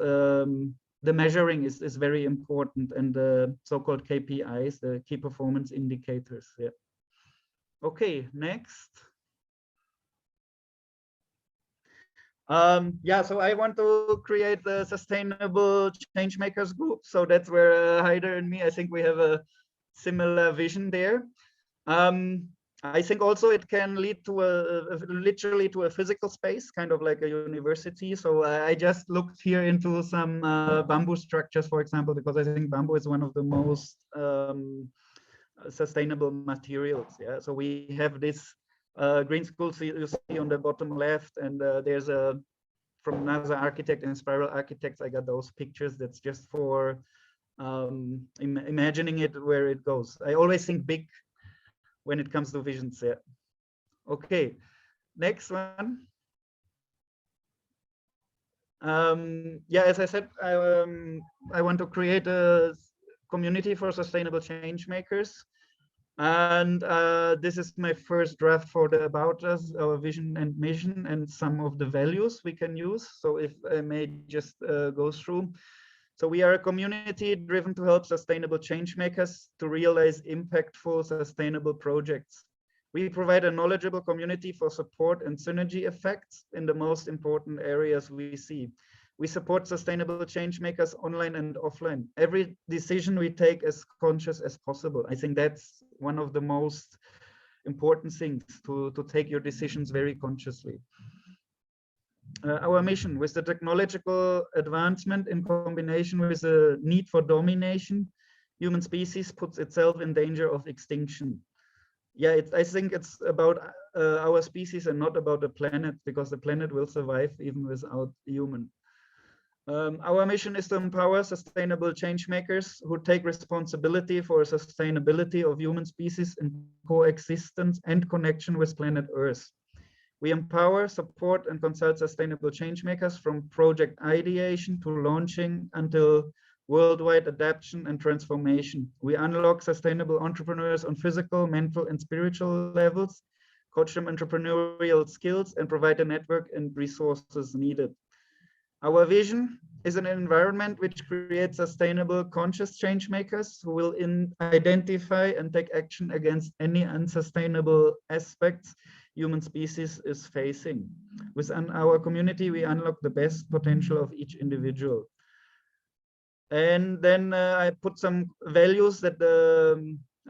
the measuring is very important, and the so-called KPIs, the key performance indicators. Yeah. Okay, next. Yeah, so I want to create the Sustainable Changemakers group. So that's where Haidar and me, I think we have a similar vision there. I think also it can lead to literally to a physical space, kind of like a university. So I just looked here into some bamboo structures, for example, because I think bamboo is one of the most sustainable materials. Yeah, so we have this green school, so you see on the bottom left, and there's a from NASA Architect and Spiral Architects. I got those pictures. That's just for imagining it where it goes. I always think big when it comes to visions. Yeah. Okay, next one. Yeah, as I said, I want to create a community for sustainable change makers. And this is my first draft for the About Us, our vision and mission, and some of the values we can use. So if I may just go through. So we are a community driven to help sustainable change makers to realize impactful sustainable projects. We provide a knowledgeable community for support and synergy effects in the most important areas we see. We support sustainable change makers online and offline. Every decision we take as conscious as possible. I think that's one of the most important things, to take your decisions very consciously. Our mission: with the technological advancement in combination with the need for domination, human species puts itself in danger of extinction. Yeah, I think it's about our species and not about the planet, because the planet will survive even without human. Our mission is to empower sustainable change makers who take responsibility for sustainability of human species in coexistence and connection with planet Earth. We empower, support, and consult sustainable change makers from project ideation to launching until worldwide adaptation and transformation. We unlock sustainable entrepreneurs on physical, mental, and spiritual levels, coach them entrepreneurial skills, and provide the network and resources needed. Our vision is an environment which creates sustainable, conscious change makers who will identify and take action against any unsustainable aspects human species is facing. Within our community, we unlock the best potential of each individual. And then I put some values that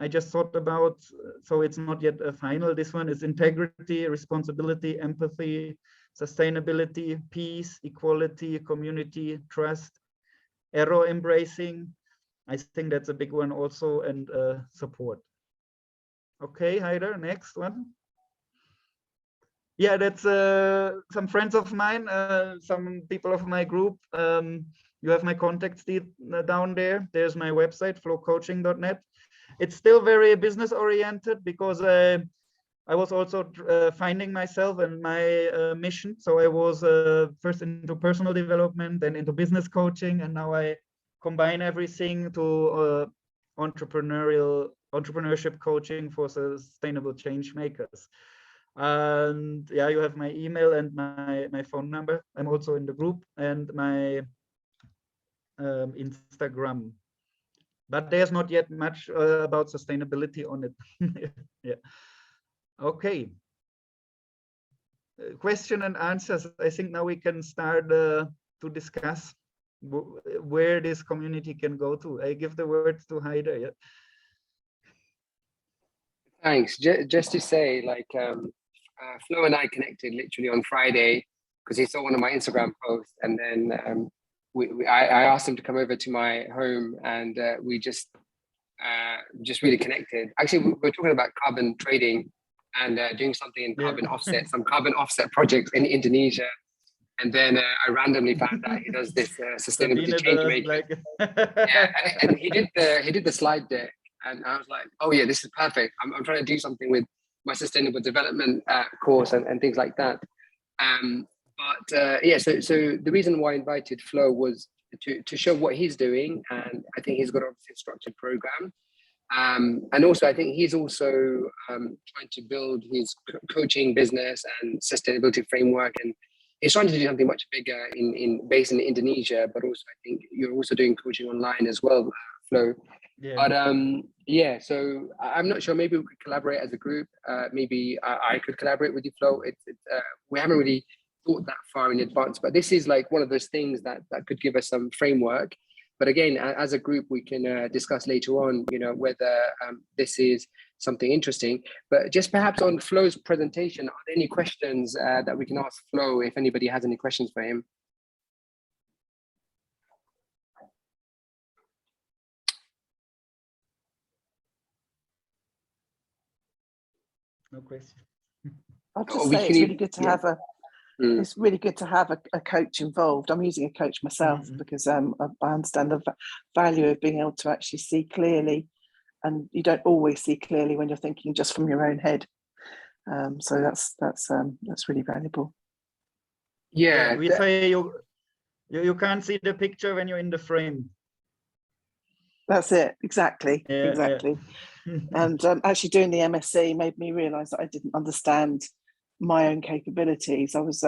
I just thought about, so it's not yet a final. This one is integrity, responsibility, empathy, sustainability, peace, equality, community, trust, error embracing. I think that's a big one also, and support. Okay, Haidar, next one. Yeah, that's some friends of mine, some people of my group. You have my contacts down there. There's my website, flowcoaching.net. It's still very business oriented because I was also finding myself and my mission. So I was first into personal development, then into business coaching, and now I combine everything to entrepreneurship coaching for sustainable change makers. And yeah, you have my email and my phone number. I'm also in the group, and my Instagram. But there's not yet much about sustainability on it. Yeah. Okay. Question and answers. I think now we can start to discuss where this community can go to. I give the word to Haidar. Yeah. Thanks. Just to say, like, Flo and I connected literally on Friday because he saw one of my Instagram posts, and then I asked him to come over to my home, and we just really connected. Actually, we're talking about carbon trading and doing something in carbon offset, some carbon offset projects in Indonesia. And then I randomly found out he does this sustainability change maker. Yeah, and he did the slide deck, and I was like, oh yeah, this is perfect. I'm trying to do something with my sustainable development course and things like that. Yeah, so the reason why I invited Flo was to show what he's doing, and I think he's got obviously a structured program. And also, I think he's also trying to build his coaching business and sustainability framework, and he's trying to do something much bigger based in Indonesia. But also, I think you're also doing coaching online as well, Flo. Yeah. But yeah, so I'm not sure. Maybe we could collaborate as a group. Maybe I could collaborate with you, Flo. We haven't really thought that far in advance, but this is like one of those things that could give us some framework. But again, as a group, we can discuss later on, whether this is something interesting. But just perhaps on Flo's presentation, are there any questions that we can ask Flo if anybody has any questions for him? No question. I'll just say it's really good to have it's really good to have a coach involved. I'm using a coach myself because I understand the value of being able to actually see clearly, and you don't always see clearly when you're thinking just from your own head. So that's really valuable. Yeah, we say you can't see the picture when you're in the frame. That's it, exactly. Yeah. And actually doing the MSc made me realise that I didn't understand my own capabilities. I was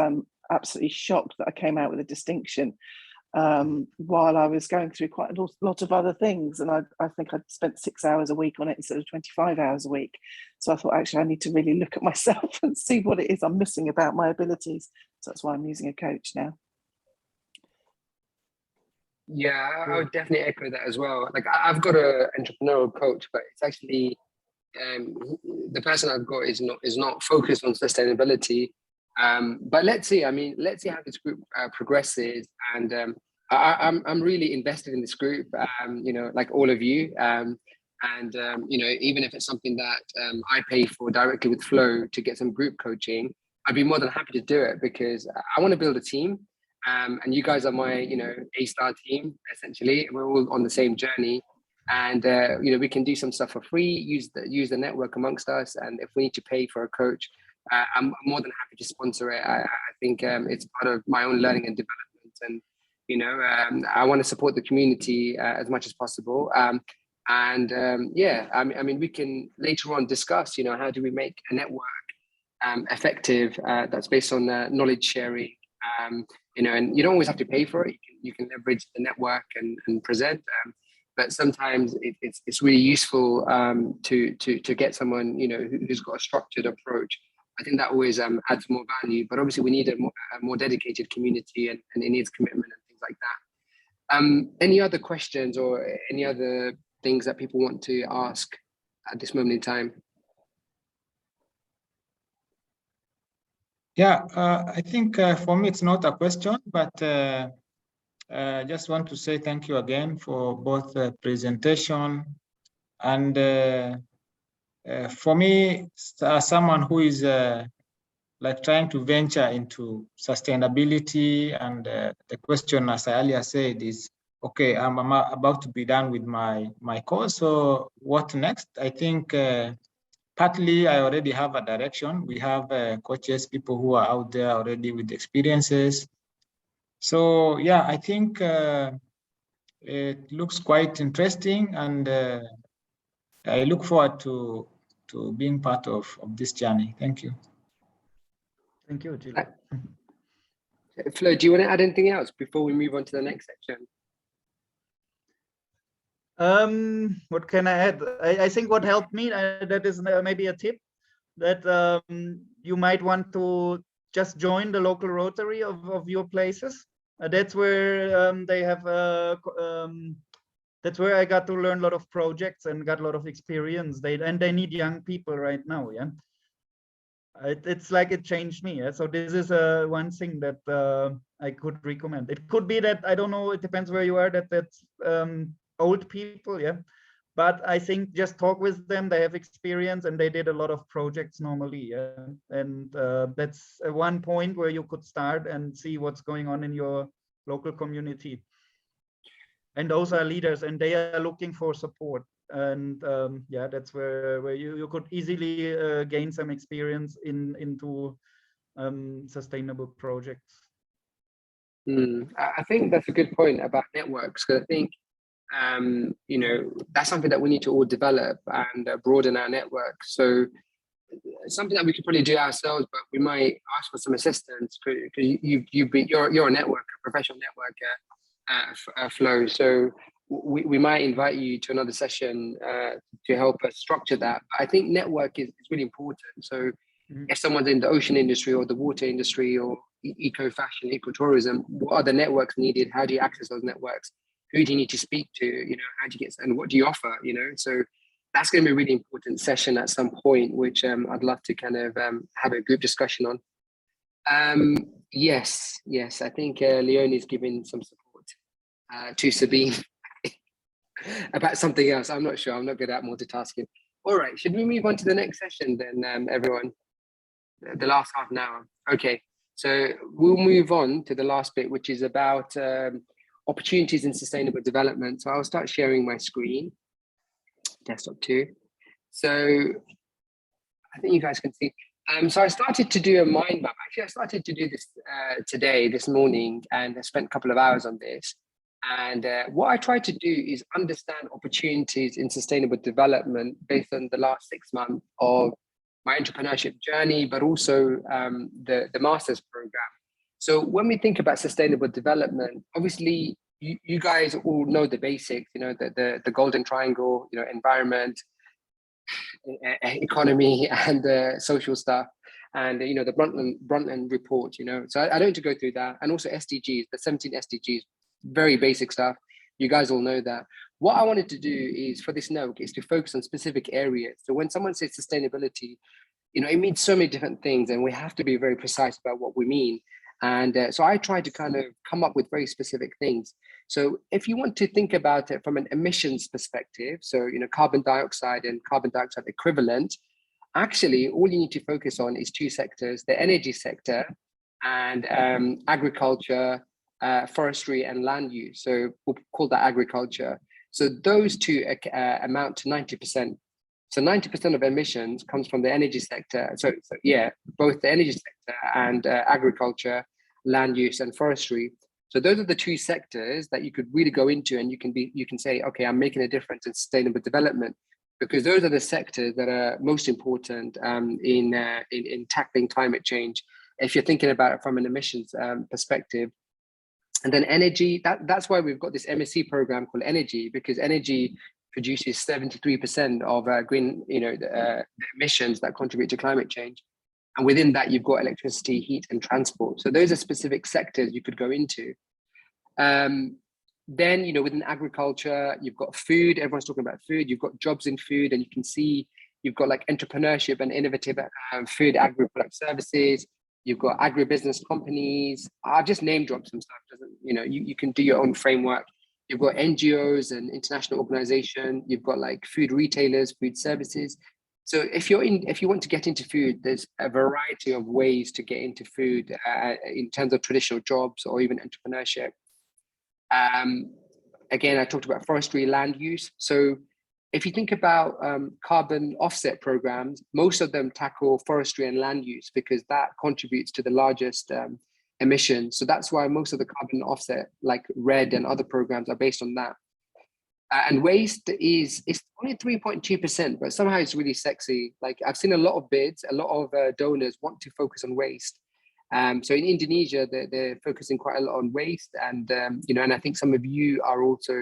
absolutely shocked that I came out with a distinction while I was going through quite a lot of other things. And I think I'd spent 6 hours a week on it instead of 25 hours a week. So I thought, actually, I need to really look at myself and see what it is I'm missing about my abilities. So that's why I'm using a coach now. Yeah, I would definitely echo that as well. Like I've got an entrepreneurial coach, but it's actually the person I've got is not focused on sustainability. But let's see. I mean, let's see how this group progresses. And I'm really invested in this group. You know, like all of you. You know, even if it's something that I pay for directly with Flow to get some group coaching, I'd be more than happy to do it because I want to build a team. And you guys are my, you know, A-star team, essentially. We're all on the same journey. And, you know, we can do some stuff for free, use the network amongst us. And if we need to pay for a coach, I'm more than happy to sponsor it. I think it's part of my own learning and development. And, you know, I want to support the community as much as possible. Yeah, I mean, we can later on discuss, you know, how do we make a network effective that's based on knowledge sharing. You know, and you don't always have to pay for it. You can leverage the network and present. But sometimes it's really useful to get someone, you know, who's got a structured approach. I think that always adds more value. But obviously, we need a more dedicated community, and it needs commitment and things like that. Any other questions or any other things that people want to ask at this moment in time? Yeah, I think for me, it's not a question, but I just want to say thank you again for both the presentation and for me, as someone who is like trying to venture into sustainability, and the question, as I earlier said, is, okay, I'm about to be done with my course, so what next? I think partly, I already have a direction. We have coaches, people who are out there already with experiences. So yeah, I think it looks quite interesting, and I look forward to being part of this journey. Thank you. Thank you, Gilles. Flo, do you want to add anything else before we move on to the next section? What can I add? I think what helped me, that is maybe a tip, that you might want to just join the local Rotary of your places. That's where they have that's where I got to learn a lot of projects and got a lot of experience. They need young people right now. Yeah, it's like it changed me. Yeah? So this is one thing that I could recommend. It could be that, I don't know, it depends where you are, that's old people, yeah, but I think just talk with them. They have experience and they did a lot of projects normally, yeah? And that's one point where you could start and see what's going on in your local community. And those are leaders and they are looking for support. And yeah, that's where you could easily gain some experience into sustainable projects. I think that's a good point about networks, because I think you know, that's something that we need to all develop and broaden our network. So something that we could probably do ourselves, but we might ask for some assistance, because you're a networker, a professional networker, Flo. So we might invite you to another session to help us structure that. I think network is really important. So if someone's in the ocean industry or the water industry or eco-fashion, ecotourism, what are the networks needed? How do you access those networks? Who do you need to speak to? You know, how do you get, and what do you offer? You know, so that's going to be a really important session at some point, which I'd love to kind of have a group discussion on. Yes, I think Leonie's giving some support to Sabine about something else. I'm not sure. I'm not good at multitasking. All right, should we move on to the next session then, everyone? The last half an hour. Okay. So we'll move on to the last bit, which is about opportunities in sustainable development. So I'll start sharing my screen, desktop too. So I think you guys can see. So I started to do a mind map. Actually, I started to do this this morning, and I spent a couple of hours on this. And what I tried to do is understand opportunities in sustainable development based on the last 6 months of my entrepreneurship journey, but also the master's program. So when we think about sustainable development, obviously you guys all know the basics, the golden triangle, environment, economy, and social stuff, and the Brundtland report. So I don't need to go through that, and also SDGs, the 17 SDGs, very basic stuff. You guys all know that. What I wanted to do is for this note is to focus on specific areas. So when someone says sustainability, it means so many different things, and we have to be very precise about what we mean. And so I tried to kind of come up with very specific things. So if you want to think about it from an emissions perspective, so carbon dioxide and carbon dioxide equivalent, actually all you need to focus on is 2 sectors: the energy sector and agriculture, forestry and land use. So we'll call that agriculture. So those 2 amount to 90%. So 90% of emissions comes from the energy sector. So yeah, both the energy sector and agriculture, land use and forestry. So those are the 2 sectors that you could really go into, and you can say, okay, I'm making a difference in sustainable development, because those are the sectors that are most important in tackling climate change. If you're thinking about it from an emissions perspective. And then energy, that's why we've got this MSc program called Energy, because energy produces 73% of green, the emissions that contribute to climate change. And within that, you've got electricity, heat, and transport. So those are specific sectors you could go into. Then, within agriculture, you've got food. Everyone's talking about food. You've got jobs in food, and you can see you've got like entrepreneurship and innovative food agri-product services. You've got agribusiness companies. I've just name dropped some stuff. You can do your own framework. You've got NGOs and international organization. You've got like food retailers, food services. So if you want to get into food, there's a variety of ways to get into food in terms of traditional jobs or even entrepreneurship. Again, I talked about forestry, land use. So if you think about carbon offset programs, most of them tackle forestry and land use because that contributes to the largest emissions. So that's why most of the carbon offset, like RED and other programs, are based on that. And waste it's only 3.2%, but somehow it's really sexy. Like I've seen a lot of bids, a lot of donors want to focus on waste. So in Indonesia, they're focusing quite a lot on waste, and and I think some of you are also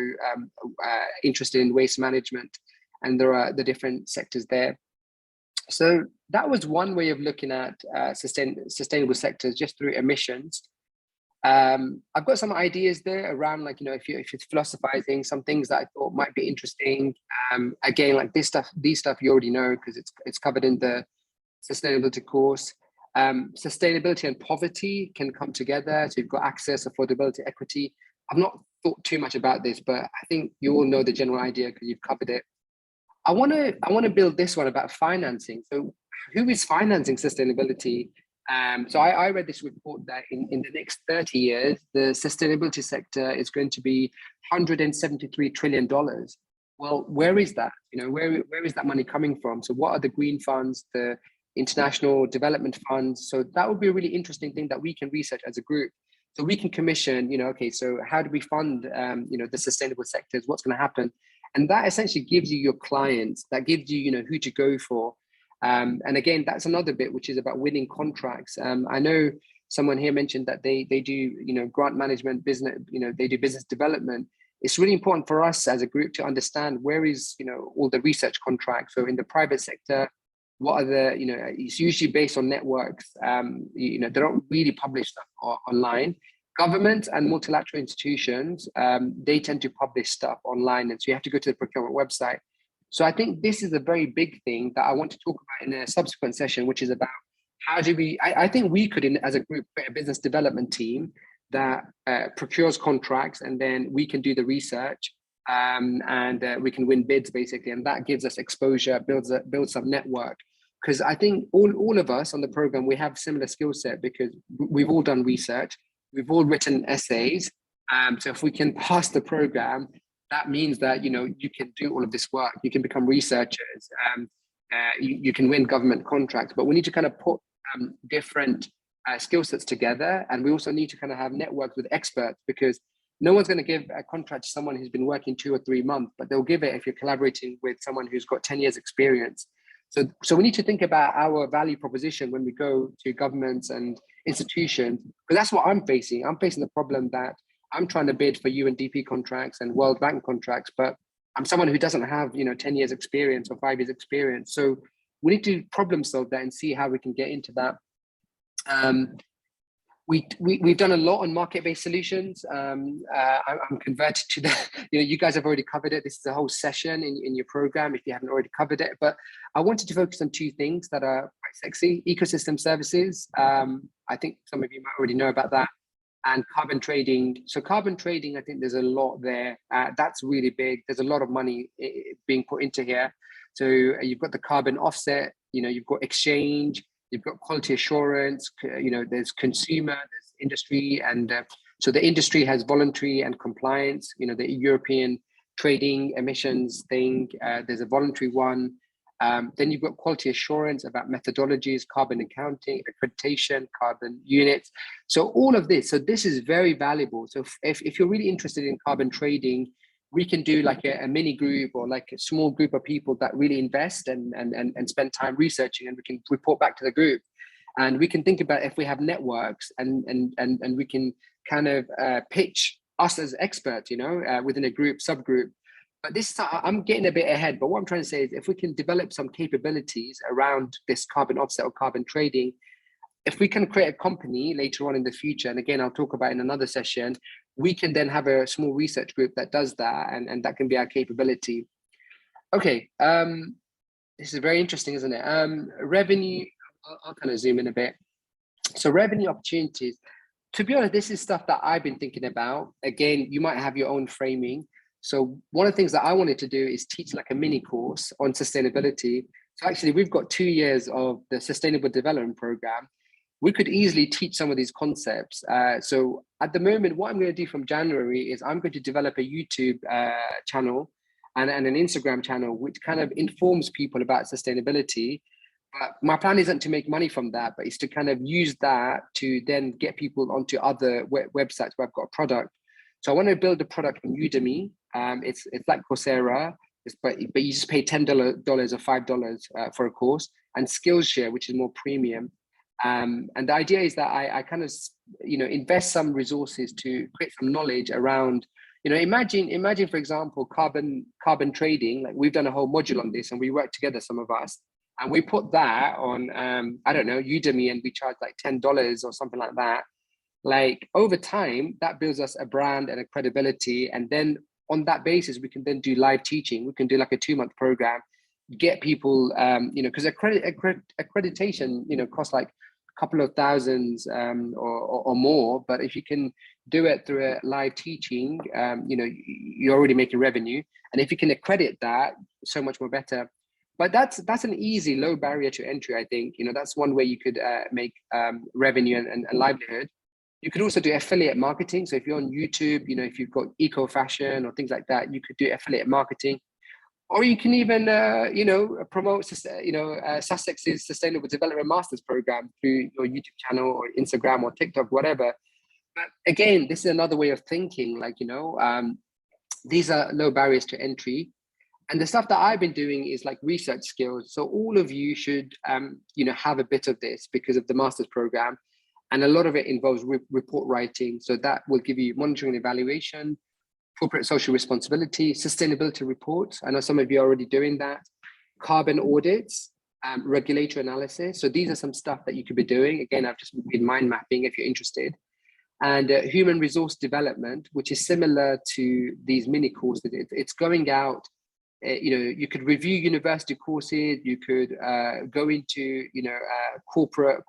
interested in waste management, and there are the different sectors there. So that was one way of looking at sustainable sectors just through emissions. I've got some ideas there around, like, if you're philosophizing, some things that I thought might be interesting. Again, like these stuff you already know because it's covered in the sustainability course. Sustainability and poverty can come together. So you've got access, affordability, equity. I've not thought too much about this, but I think you all know the general idea because you've covered it. I want to build this one about financing. So who is financing sustainability? So I read this report that in the next 30 years, the sustainability sector is going to be $173 trillion. Well, where is that? Where is that money coming from? So what are the green funds, the international development funds? So that would be a really interesting thing that we can research as a group. So we can commission, okay, so how do we fund, the sustainable sectors? What's going to happen? And that essentially gives you your clients, that gives you, who to go for. And again, that's another bit, which is about winning contracts. I know someone here mentioned that they do, grant management, business, they do business development. It's really important for us as a group to understand where is, all the research contracts. So in the private sector, what are the, it's usually based on networks. They don't really publish stuff online. Government and multilateral institutions, they tend to publish stuff online. And so you have to go to the procurement website. So I think this is a very big thing that I want to talk about in a subsequent session, which is about how do we, I think we could, as a group, create a business development team that procures contracts, and then we can do the research and we can win bids basically. And that gives us exposure, builds some network. because I think all of us on the program, we have similar skill set because we've all done research, we've all written essays. So if we can pass the program, that means that, you know, you can do all of this work, you can become researchers, you can win government contracts, but we need to kind of put different skill sets together. And we also need to kind of have networks with experts, because no one's going to give a contract to someone who's been working 2 or 3 months, but they'll give it if you're collaborating with someone who's got 10 years experience. So we need to think about our value proposition when we go to governments and institutions, because that's what I'm facing. I'm facing the problem that I'm trying to bid for UNDP contracts and World Bank contracts, but I'm someone who doesn't have, you know, 10 years experience or 5 years experience. So we need to problem solve that and see how we can get into that. We've done a lot on market-based solutions. I'm converted to the, you know, you guys have already covered it. This is a whole session in your program if you haven't already covered it, but I wanted to focus on 2 things that are quite sexy: ecosystem services. I think some of you might already know about that, and carbon trading. So carbon trading, I think there's a lot there. That's really big. There's a lot of money being put into here. So you've got the carbon offset, you know, you've got exchange, you've got quality assurance, you know, there's consumer, there's industry. And so the industry has voluntary and compliance, you know, the European trading emissions thing, there's a voluntary one. Then you've got quality assurance about methodologies, carbon accounting, accreditation, carbon units. So all of this, so this is very valuable. So if you're really interested in carbon trading, we can do like a mini group or like a small group of people that really invest and spend time researching, and we can report back to the group. And we can think about if we have networks and we can kind of pitch us as experts, you know, within a group, subgroup. But this, I'm getting a bit ahead, but what I'm trying to say is if we can develop some capabilities around this carbon offset or carbon trading, if we can create a company later on in the future, and again, I'll talk about in another session, we can then have a small research group that does that, and that can be our capability. Okay, this is very interesting, isn't it? Revenue, I'll kind of zoom in a bit. So revenue opportunities, to be honest, this is stuff that I've been thinking about. Again, you might have your own framing. So one of the things that I wanted to do is teach like a mini course on sustainability. So actually we've got 2 years of the Sustainable Development Program. We could easily teach some of these concepts. So at the moment, what I'm going to do from January is I'm going to develop a YouTube channel and an Instagram channel, which kind of informs people about sustainability. But my plan isn't to make money from that, but it's to kind of use that to then get people onto other websites where I've got a product. So I want to build a product on Udemy. It's like Coursera, but you just pay $10 or $5 for a course, and Skillshare, which is more premium. And the idea is that I kind of, you know, invest some resources to create some knowledge around, you know, imagine for example, carbon trading. Like we've done a whole module on this, and we work together, some of us, and we put that on, I don't know, Udemy, and we charge like $10 or something like that. Like over time, that builds us a brand and a credibility. And then on that basis, we can then do live teaching. We can do like a 2-month program, get people, you know, because accreditation, you know, costs like a couple of thousands or more. But if you can do it through a live teaching, you know, you're already making revenue. And if you can accredit that, so much more better. But that's an easy, low barrier to entry, I think. You know, that's one way you could make revenue and livelihood. You could also do affiliate marketing. So if you're on YouTube, you know, if you've got eco fashion or things like that, you could do affiliate marketing. Or you can even, you know, promote, you know, Sussex's Sustainable Development Masters program through your YouTube channel or Instagram or TikTok, whatever. But again, this is another way of thinking, like, you know, these are low barriers to entry. And the stuff that I've been doing is like research skills. So all of you should, you know, have a bit of this because of the master's program. And a lot of it involves report writing. So that will give you monitoring and evaluation, corporate social responsibility, sustainability reports. I know some of you are already doing that. Carbon audits, regulatory analysis. So these are some stuff that you could be doing. Again, I've just been mind mapping if you're interested. And human resource development, which is similar to these mini courses. It's going out. You know, you could review university courses, you could go into, you know,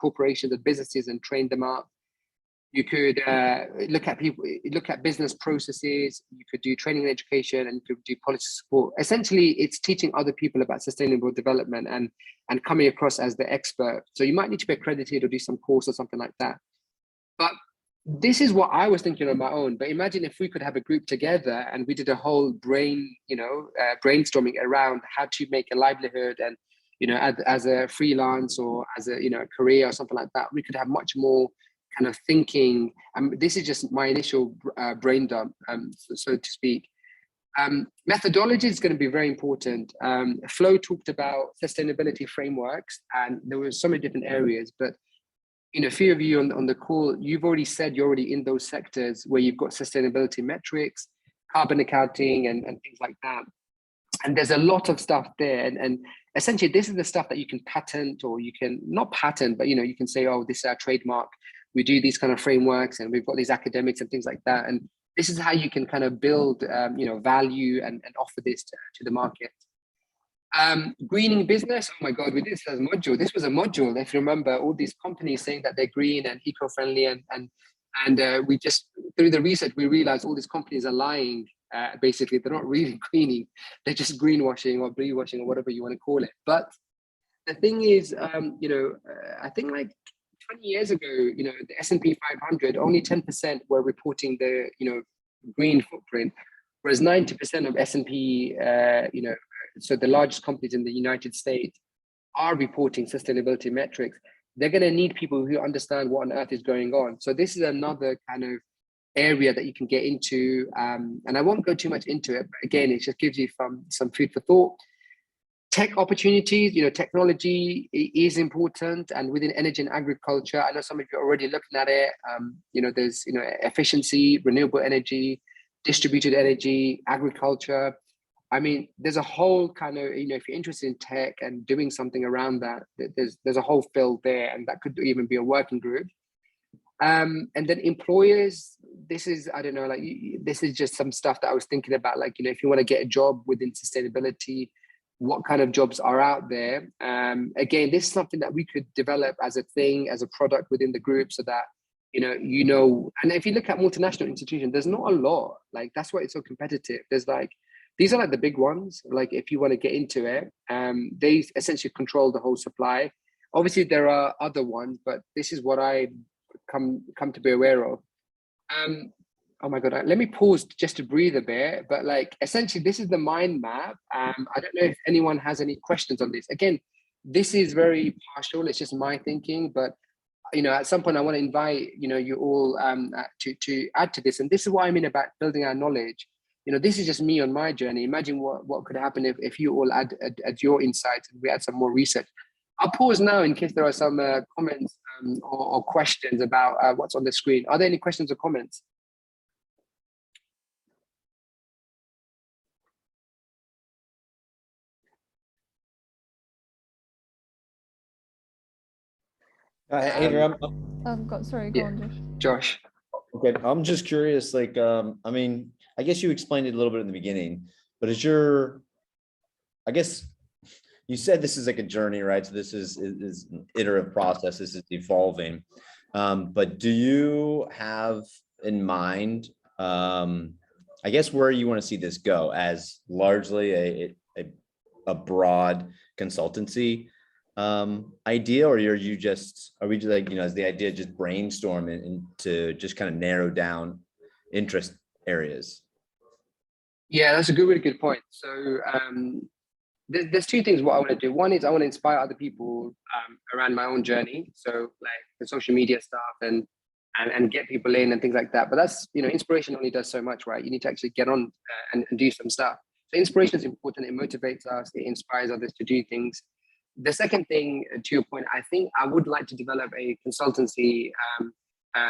corporations and businesses and train them up. You could look at people, look at business processes. You could do training and education, and you could do policy support. Essentially, it's teaching other people about sustainable development and coming across as the expert. So you might need to be accredited or do some course or something like that. But this is what I was thinking on my own. But imagine if we could have a group together and we did a whole brainstorming around how to make a livelihood, and as a freelance or as a career or something like that. We could have much more kind of thinking. This is just my initial brain dump, so to speak. Methodology is going to be very important. Flo talked about sustainability frameworks, and there were so many different areas, but a few of you on the call, you've already said you're already in those sectors where you've got sustainability metrics, carbon accounting, and things like that. And there's a lot of stuff there. And essentially, this is the stuff that you can patent, or you can not patent, but you can say, oh, this is our trademark. We do these kind of frameworks, and we've got these academics and things like that. And this is how you can kind of build, value and offer this to the market. Greening business. Oh my God, we did this as a module. This was a module. If you remember, all these companies saying that they're green and eco-friendly, and we just, through the research, we realized all these companies are lying. Basically, they're not really greening. They're just greenwashing or blue-washing or whatever you want to call it. But the thing is, I think like 20 years ago, the S&P 500, only 10% were reporting the, green footprint, whereas 90% of S&P, so the largest companies in the United States are reporting sustainability metrics. They're going to need people who understand what on earth is going on. So this is another kind of area that you can get into. And I won't go too much into it, but again, it just gives you some food for thought. Tech opportunities, technology is important, and within energy and agriculture, I know some of you are already looking at it. There's efficiency, renewable energy, distributed energy, agriculture. I mean, there's a whole kind of, if you're interested in tech and doing something around that, there's a whole field there, and that could even be a working group. And then employers, this is, I don't know, like this is just some stuff that I was thinking about, like, if you want to get a job within sustainability, what kind of jobs are out there? Again, this is something that we could develop as a thing, as a product within the group, so that, and if you look at multinational institutions, there's not a lot. Like, that's why it's so competitive. There's like, these are like the big ones. Like, if you want to get into it, they essentially control the whole supply. Obviously, there are other ones, but this is what I come to be aware of. Oh my God, let me pause just to breathe a bit. But like, essentially, this is the mind map. I don't know if anyone has any questions on this. Again, this is very partial. It's just my thinking, but at some point I want to invite, you all to add to this. And this is what I mean about building our knowledge. This is just me on my journey. Imagine what could happen if you all add your insights and we add some more research. I'll pause now in case there are some comments or questions about what's on the screen. Are there any questions or comments? Haidar, Sorry, go on, Josh. Okay, I'm just curious, like, I mean, I guess you explained it a little bit in the beginning, but I guess you said this is like a journey, right? So this is an iterative process, this is evolving. But do you have in mind, I guess, where you want to see this go, as largely a broad consultancy idea, or are we just like, is the idea just brainstorm and to just kind of narrow down interest areas? Yeah, that's a really good point. So there's two things what I want to do. One is I want to inspire other people around my own journey. So like the social media stuff and get people in and things like that. But that's, inspiration only does so much, right? You need to actually get on and do some stuff. So inspiration is important. It motivates us. It inspires others to do things. The second thing, to your point, I think I would like to develop a consultancy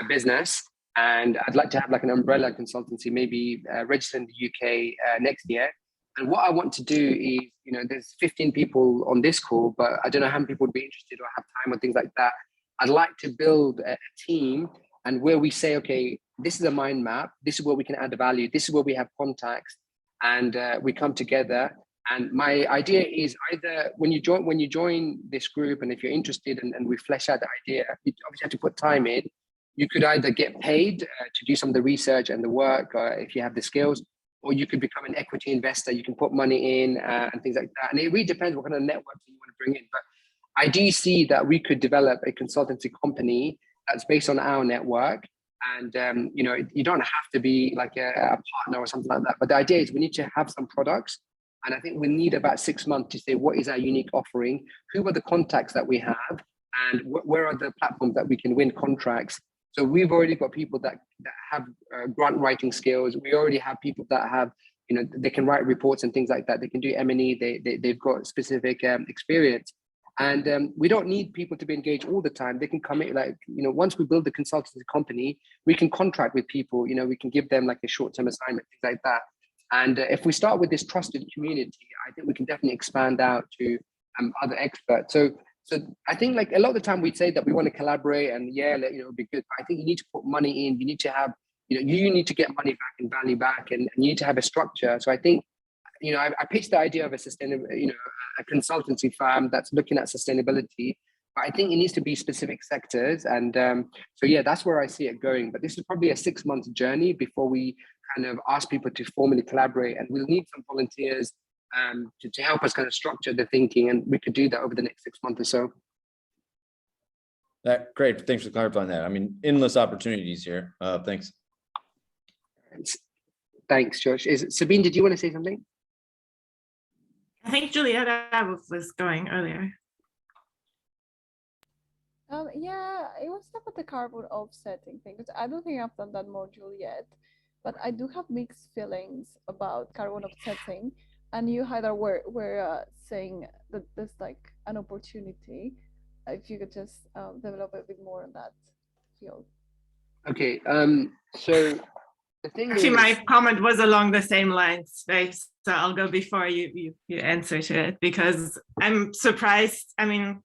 business, and I'd like to have like an umbrella consultancy, maybe registered in the UK next year. And what I want to do is, there's 15 people on this call, but I don't know how many people would be interested or have time or things like that. I'd like to build a team, and where we say, okay, this is a mind map. This is where we can add value. This is where we have contacts, and we come together. And my idea is either when you join this group, and if you're interested and we flesh out the idea, you obviously have to put time in. you could either get paid to do some of the research and the work if you have the skills, or you could become an equity investor. You can put money in and things like that. And it really depends what kind of network you want to bring in. But I do see that we could develop a consultancy company that's based on our network. And, you know, you don't have to be like a partner or something like that. But the idea is we need to have some products. And I think we need about 6 months to say, what is our unique offering? Who are the contacts that we have? And where are the platforms that we can win contracts? So we've already got people that have grant writing skills. We already have people that have, you know, they can write reports and things like that. They can do M&E. They've got specific experience. And we don't need people to be engaged all the time. They can come in, like, you know, once we build the consultancy company, we can contract with people, you know, we can give them like a short-term assignment, things like that. And if we start with this trusted community, I think we can definitely expand out to other experts. So I think like a lot of the time we say that we want to collaborate and yeah, you know, it'd be good. But I think you need to put money in. You need to have, you know, you need to get money back and value back, and you need to have a structure. So I think, you know, I pitched the idea of a sustainable, you know, a consultancy firm that's looking at sustainability, but I think it needs to be specific sectors. And so, yeah, that's where I see it going. But this is probably a 6-month journey before we kind of ask people to formally collaborate. And we'll need some volunteers to help us kind of structure the thinking. And we could do that over the next 6 months or so. Great. Thanks for clarifying that. I mean, endless opportunities here. Thanks. Thanks, Josh. Sabine, did you want to say something? I think Julietta was going earlier. Yeah, it was about the carbon offsetting thing, because I don't think I've done that module yet, but I do have mixed feelings about carbon offsetting. And you, Haidar, were saying that there's like an opportunity. If you could just develop a bit more on that field. Okay, so the thing Actually, is, my comment was along the same lines, right? So I'll go before you answer to it, because I'm surprised. I mean,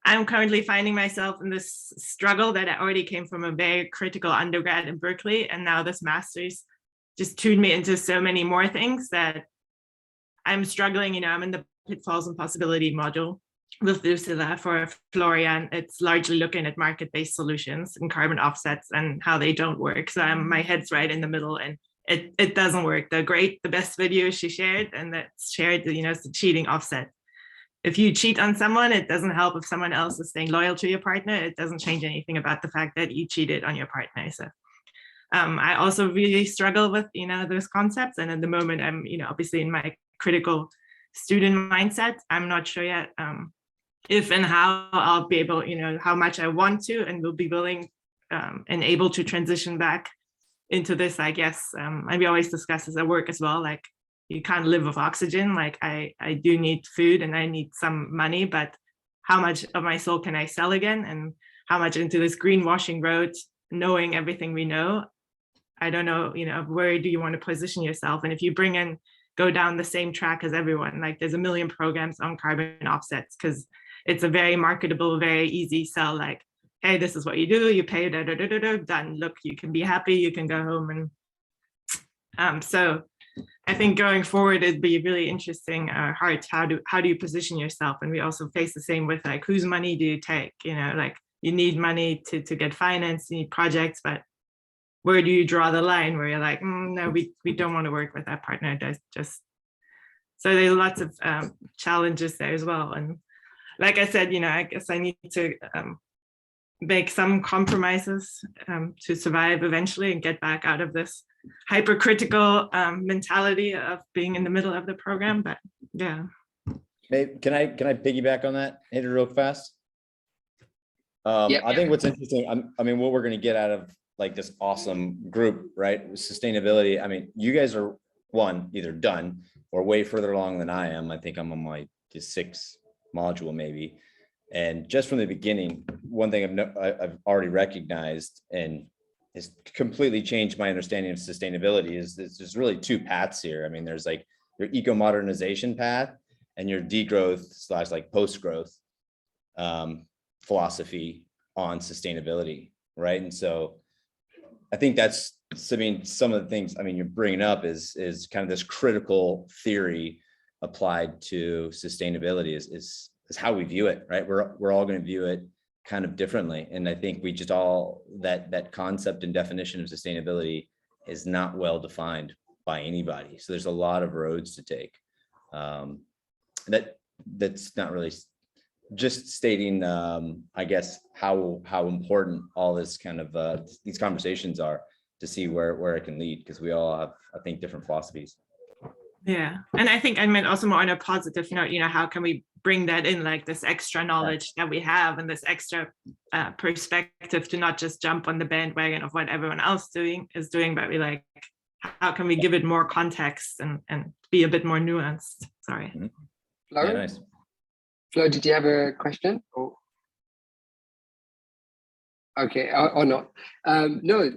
I'm currently finding myself in this struggle that I already came from a very critical undergrad in Berkeley, and now this master's just tuned me into so many more things that I'm struggling. You know, I'm in the pitfalls and possibility module with Lucilla. For Florian, it's largely looking at market-based solutions and carbon offsets and how they don't work. So my head's right in the middle, and it doesn't work. The best video she shared, and that's shared, you know, it's the cheating offset. If you cheat on someone, it doesn't help if someone else is staying loyal to your partner. It doesn't change anything about the fact that you cheated on your partner. So I also really struggle with, you know, those concepts. And at the moment, I'm, you know, obviously in my critical student mindset. I'm not sure yet if and how I'll be able, you know, how much I want to and will be willing and able to transition back into this, I guess. And we always discuss this at work as well, like you can't live with oxygen. Like I do need food and I need some money, but how much of my soul can I sell again? And how much into this greenwashing road, knowing everything we know? I don't know, you know, where do you want to position yourself? And if you go down the same track as everyone, like there's a million programs on carbon offsets because it's a very marketable, very easy sell, like, hey, this is what you do, you pay, done, look, you can be happy, you can go home. And so I think going forward, it'd be really interesting, Hart, how do you position yourself? And we also face the same with like, whose money do you take? You know, like you need money to get finance, you need projects, but where do you draw the line where you're like, no, we don't want to work with that partner. Just so there's lots of challenges there as well. And like I said, you know, I guess I need to make some compromises to survive eventually and get back out of this hypercritical mentality of being in the middle of the program. But yeah. Can I piggyback on that, hit it real fast? I think what's interesting, I mean, what we're going to get out of like this awesome group, right? Sustainability. I mean, you guys are either done or way further along than I am. I think I'm on my 6th module maybe. And just from the beginning, one thing I've already recognized and has completely changed my understanding of sustainability is there's really 2 paths here. I mean, there's like your eco-modernization path and your degrowth / like post-growth philosophy on sustainability, right? And so I think that's, I mean, some of the things, I mean, you're bringing up is kind of this critical theory applied to sustainability is how we view it, right? We're all going to view it kind of differently. And I think we just all, that concept and definition of sustainability is not well defined by anybody. So there's a lot of roads to take. That's not really just stating, I guess, how important all this kind of these conversations are to see where it can lead, because we all have, I think, different philosophies. Yeah, and I think I meant also more on a positive note, how can we bring that in, like this extra knowledge that we have and this extra perspective to not just jump on the bandwagon of what everyone else is doing, but we like, how can we give it more context and be a bit more nuanced? Sorry. Flo? Yeah, nice. Flo, did you have a question? Or... Okay, or not? No.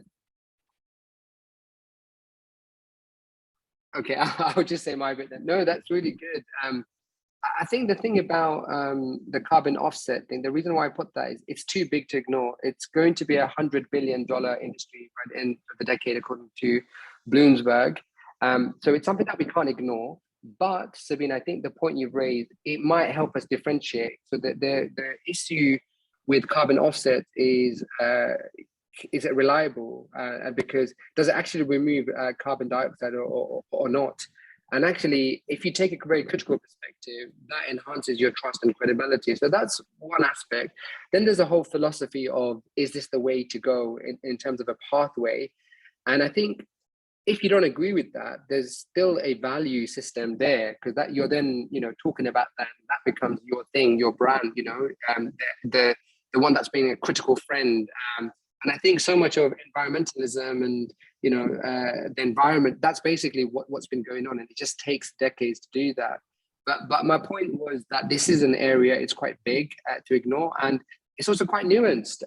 Okay, I'll just say my bit then. No, that's really good. I think the thing about the carbon offset thing, the reason why I put that is it's too big to ignore. It's going to be $100 billion industry by the end of the decade, according to Bloomberg. So it's something that we can't ignore. But Sabine, I think the point you've raised, it might help us differentiate. So the issue with carbon offset is it reliable? Because does it actually remove carbon dioxide or not? And actually, if you take a very critical perspective, that enhances your trust and credibility. So that's one aspect. Then there's a whole philosophy of, is this the way to go in terms of a pathway? And I think if you don't agree with that, there's still a value system there, because that you're then, talking about that, and that becomes your thing, your brand, the one that's being a critical friend. And I think so much of environmentalism and, the environment, that's basically what's been going on. And it just takes decades to do that. But my point was that this is an area, it's quite big to ignore. And it's also quite nuanced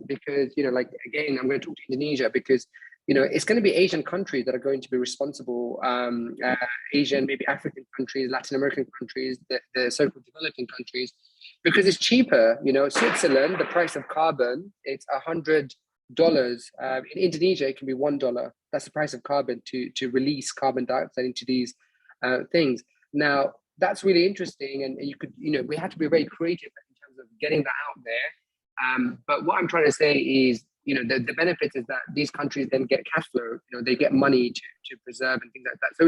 because, again, I'm going to talk to Indonesia because, it's going to be Asian countries that are going to be responsible, Asian, maybe African countries, Latin American countries, the so-called developing countries, because it's cheaper. Switzerland, the price of carbon, it's $100. In Indonesia, it can be $1. That's the price of carbon to release carbon dioxide into these things. Now, that's really interesting. And you could, we have to be very creative in terms of getting that out there. But what I'm trying to say is, the benefit is that these countries then get cash flow, they get money to preserve and things like that. So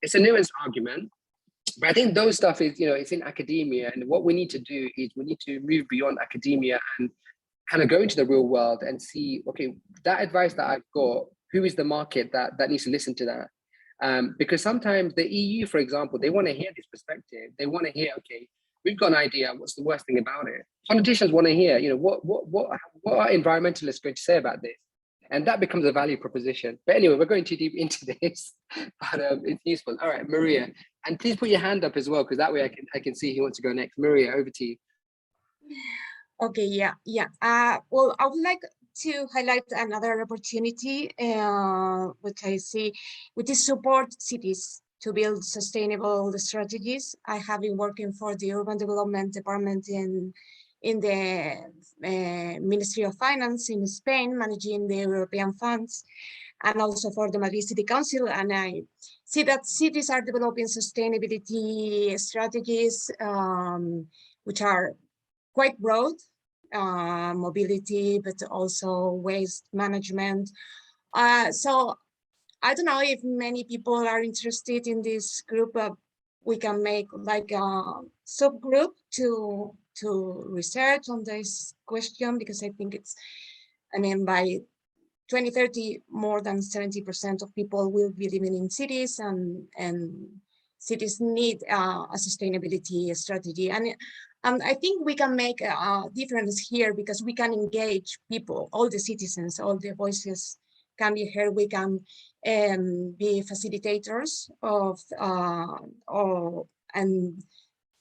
it's a nuanced argument, but I think those stuff is, it's in academia. And what we need to do is we need to move beyond academia and kind of go into the real world and see, okay, that advice that I've got, who is the market that needs to listen to that? Because sometimes the EU, for example, they want to hear this perspective. They want to hear, okay, we've got an idea. What's the worst thing about it? Politicians want to hear, what are environmentalists going to say about this? And that becomes a value proposition. But anyway, we're going too deep into this, but it's useful. All right, Maria, and please put your hand up as well, because that way I can see who wants to go next. Maria, over to you. Okay, yeah. Well, I would like to highlight another opportunity, which I see, which is support cities to build sustainable strategies. I have been working for the Urban Development Department in the Ministry of Finance in Spain, managing the European funds, and also for the Madrid City Council. And I see that cities are developing sustainability strategies, which are quite broad, mobility, but also waste management. So I don't know if many people are interested in this group. We can make like a subgroup to research on this question, because I think by 2030, more than 70% of people will be living in cities, and cities need a sustainability strategy. And I think we can make a difference here, because we can engage people, all the citizens, all the voices can be heard. We can be facilitators of and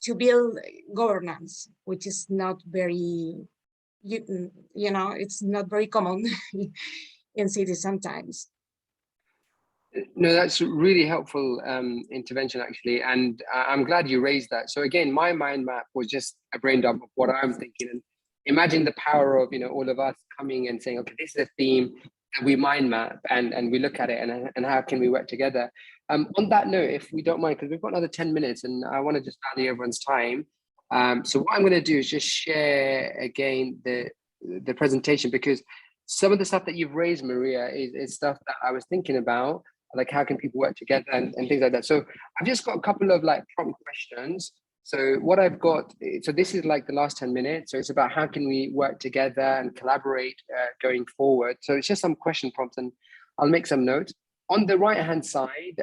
to build governance, which is not very, it's not very common in cities sometimes. No, that's really helpful intervention, actually. And I'm glad you raised that. So again, my mind map was just a brain dump of what I'm thinking. And imagine the power of, all of us coming and saying, okay, this is a theme, and we mind map and we look at it and how can we work together. On that note, if we don't mind, because we've got another 10 minutes and I want to just value everyone's time. So what I'm going to do is just share again the presentation, because some of the stuff that you've raised, Maria, is stuff that I was thinking about, like how can people work together and things like that. So I've just got a couple of like prompt questions. So what I've got, so this is like the last 10 minutes. So it's about how can we work together and collaborate going forward. So it's just some question prompts, and I'll make some notes. On the right-hand side,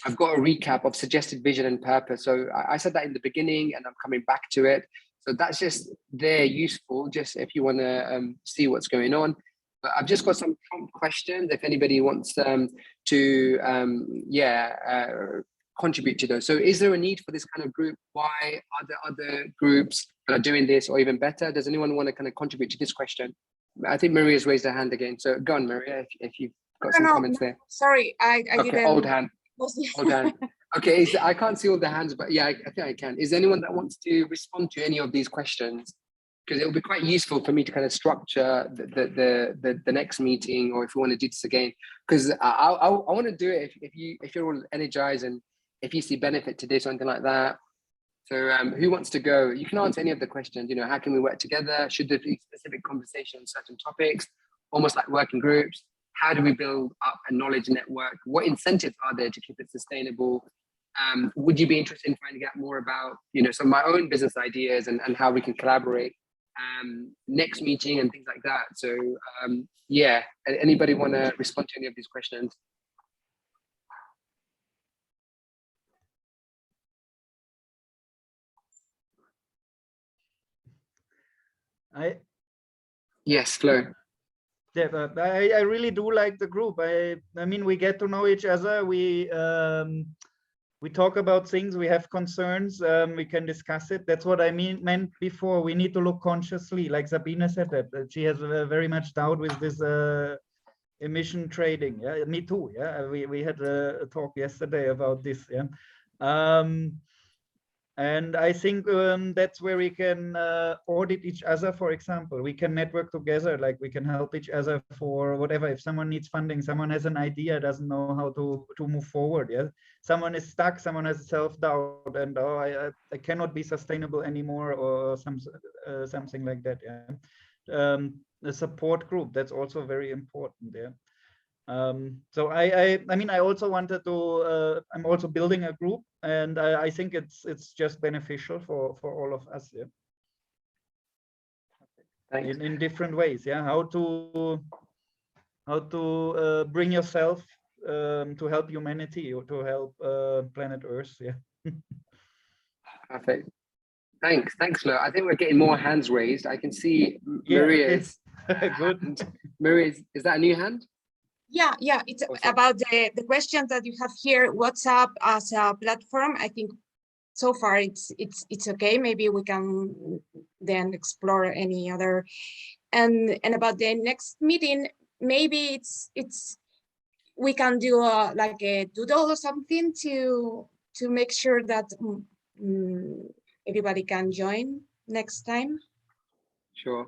I've got a recap of suggested vision and purpose. So I said that in the beginning, and I'm coming back to it. So that's just there, useful, just if you want to see what's going on. But I've just got some prompt questions if anybody wants to contribute to those. So is there a need for this kind of group? Why are there other groups that are doing this or even better? Does anyone want to kind of contribute to this question? I think Maria's raised her hand again. So go on, Maria, if you've got some comments there. Sorry, I Okay, didn't. old hand. Old hand. Okay, I can't see all the hands, but yeah, I think I can. Is there anyone that wants to respond to any of these questions? Because it will be quite useful for me to kind of structure the next meeting, or if you want to do this again, because I want to do it if you're all energized and if you see benefit to this or anything like that. So who wants to go? You can answer any of the questions. You know, how can we work together? Should there be specific conversation on certain topics, almost like working groups? How do we build up a knowledge network? What incentives are there to keep it sustainable? Would you be interested in finding out more about, you know, some of my own business ideas and how we can collaborate? Next meeting and things like that. So yeah, anybody want to respond to any of these questions? Yes, Flo. Yeah, but I really do like the group. I mean, we get to know each other. We talk about things. We have concerns. We can discuss it. That's what I meant before. We need to look consciously, like Sabine said that she has very much doubt with this emission trading. Yeah, me too. Yeah, we had a talk yesterday about this. Yeah. And I think that's where we can audit each other. For example, we can network together, like we can help each other for whatever. If someone needs funding, someone has an idea, doesn't know how to move forward. Yeah, someone is stuck, someone has self-doubt, and oh, I cannot be sustainable anymore, or something like that. Yeah, the support group, that's also very important. Yeah. So I mean, I also wanted to, I'm also building a group, and I think it's just beneficial for all of us. Yeah. In different ways. Yeah. How to bring yourself to help humanity, or to help planet Earth. Yeah. Perfect. Thanks, Flo. I think we're getting more hands raised. I can see Maria's. Good. Maria, is that a new hand? Yeah, it's about the questions that you have here. WhatsApp as a platform, I think so far it's okay. Maybe we can then explore any other. And about the next meeting, maybe it's we can do like a doodle or something to make sure that everybody can join next time. Sure.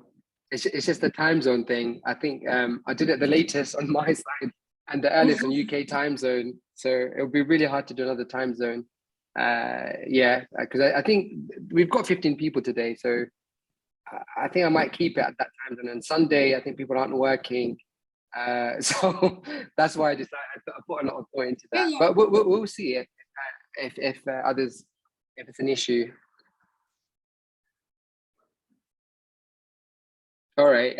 It's just the time zone thing. I think I did it the latest on my side and the earliest on UK time zone. So it'll be really hard to do another time zone. Yeah, because I think we've got 15 people today. So I think I might keep it at that time zone. And Sunday, I think people aren't working. So that's why I decided I put a lot of thought into that. Yeah. But we'll see if others, if it's an issue. All right.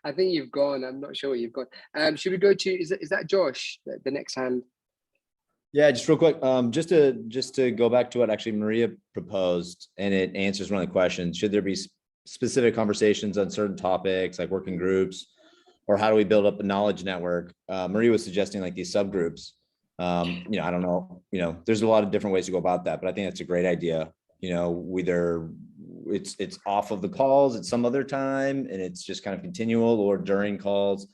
I think you've gone. I'm not sure where you've gone. Should we go to, is that Josh, the next hand? Yeah, just real quick, just to go back to what actually Maria proposed, and it answers one of the questions. Should there be specific conversations on certain topics like working groups, or how do we build up a knowledge network? Maria was suggesting like these subgroups. I don't know, there's a lot of different ways to go about that, but I think that's a great idea. Whether it's off of the calls at some other time and it's just kind of continual, or during calls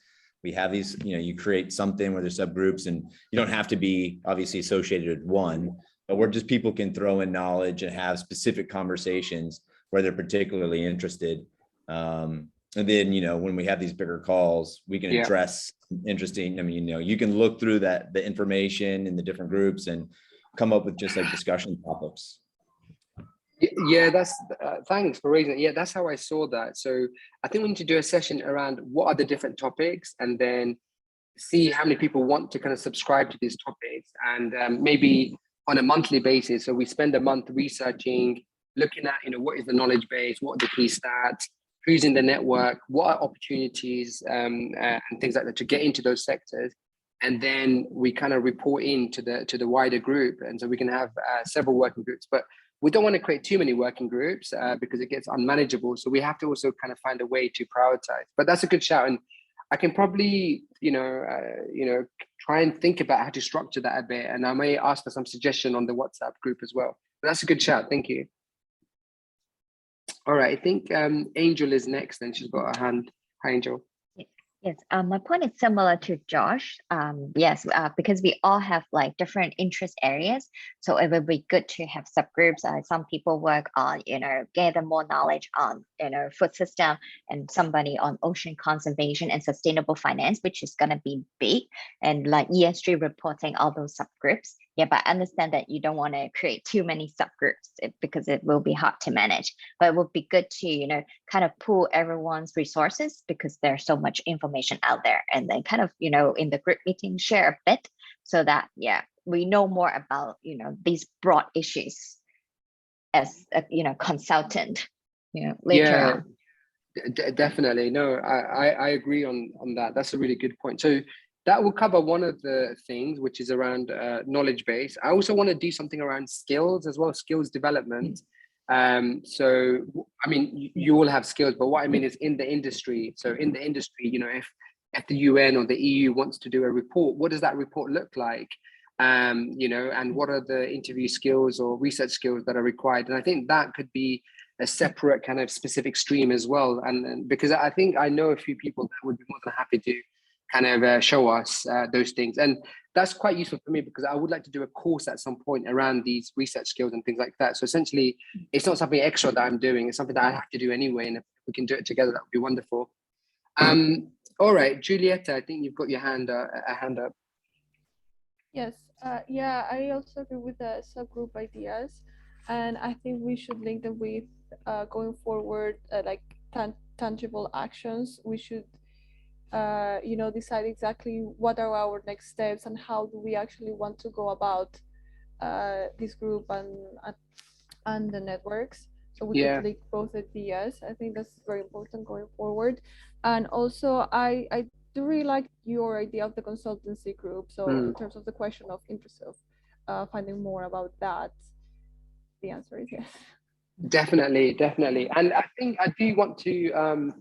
we have these, you create something where there's subgroups, and you don't have to be obviously associated with one, but where just people can throw in knowledge and have specific conversations where they're particularly interested. And then, when we have these bigger calls, we can address interesting, you can look through the information in the different groups and come up with just like discussion topics. Yeah, that's thanks for raising it. Yeah, that's how I saw that. So I think we need to do a session around what are the different topics, and then see how many people want to kind of subscribe to these topics, and maybe on a monthly basis. So we spend a month researching, looking at, what is the knowledge base, what are the key stats, who's in the network, what are opportunities, and things like that to get into those sectors. And then we kind of report in to the wider group. And so we can have several working groups, but we don't want to create too many working groups because it gets unmanageable. So we have to also kind of find a way to prioritize. But that's a good shout. And I can probably, try and think about how to structure that a bit. And I may ask for some suggestion on the WhatsApp group as well. But that's a good shout. Thank you. All right. I think Angel is next, and she's got her hand. Hi, Angel. Yes, my point is similar to Josh. Yes, because we all have like different interest areas, so it would be good to have subgroups. Some people work on, gather more knowledge on, food system, and somebody on ocean conservation and sustainable finance, which is gonna be big, and like ESG reporting, all those subgroups. Yeah, but I understand that you don't want to create too many subgroups because it will be hard to manage. But it would be good to, kind of pool everyone's resources because there's so much information out there, and then kind of, in the group meeting, share a bit so that, yeah, we know more about, these broad issues as a, consultant, later on. Definitely. No, I agree on that. That's a really good point. So that will cover one of the things, which is around knowledge base. I also want to do something around skills as well, skills development. So, I mean, you all have skills, but what I mean is in the industry. So in the industry, if the UN or the EU wants to do a report, what does that report look like? And what are the interview skills or research skills that are required? And I think that could be a separate kind of specific stream as well. And because I think I know a few people that would be more than happy to kind of show us those things. And that's quite useful for me because I would like to do a course at some point around these research skills and things like that. So essentially, it's not something extra that I'm doing. It's something that I have to do anyway. And if we can do it together, that would be wonderful. All right, Julieta, I think you've got your hand up. Yes, yeah, I also agree with the subgroup ideas. And I think we should link them with going forward, like tangible actions. We should decide exactly what are our next steps and how do we actually want to go about this group and the networks. So we could link both ideas. I think that's very important going forward. And also, I do really like your idea of the consultancy group. So in terms of the question of interest of finding more about that, the answer is yes. Definitely. And I think I do want to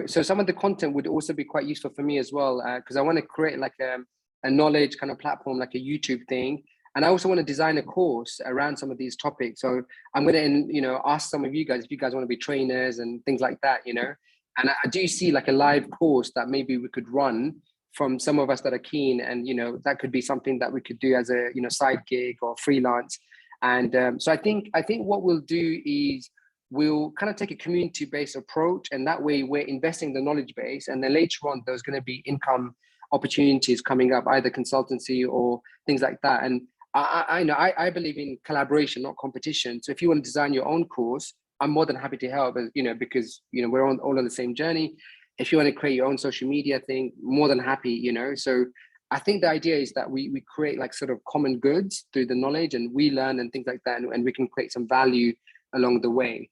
so some of the content would also be quite useful for me as well, because I want to create like a knowledge kind of platform, like a YouTube thing. And I also want to design a course around some of these topics. So I'm going to, ask some of you guys if you guys want to be trainers and things like that, And I do see like a live course that maybe we could run from some of us that are keen, and that could be something that we could do as a side gig or freelance. And so I think what we'll do is we'll kind of take a community-based approach, and that way we're investing the knowledge base, and then later on there's going to be income opportunities coming up, either consultancy or things like that. And I believe in collaboration, not competition. So if you want to design your own course, I'm more than happy to help, because we're all on the same journey. If you want to create your own social media thing, more than happy, So I think the idea is that we create like sort of common goods through the knowledge, and we learn and things like that, and we can create some value along the way.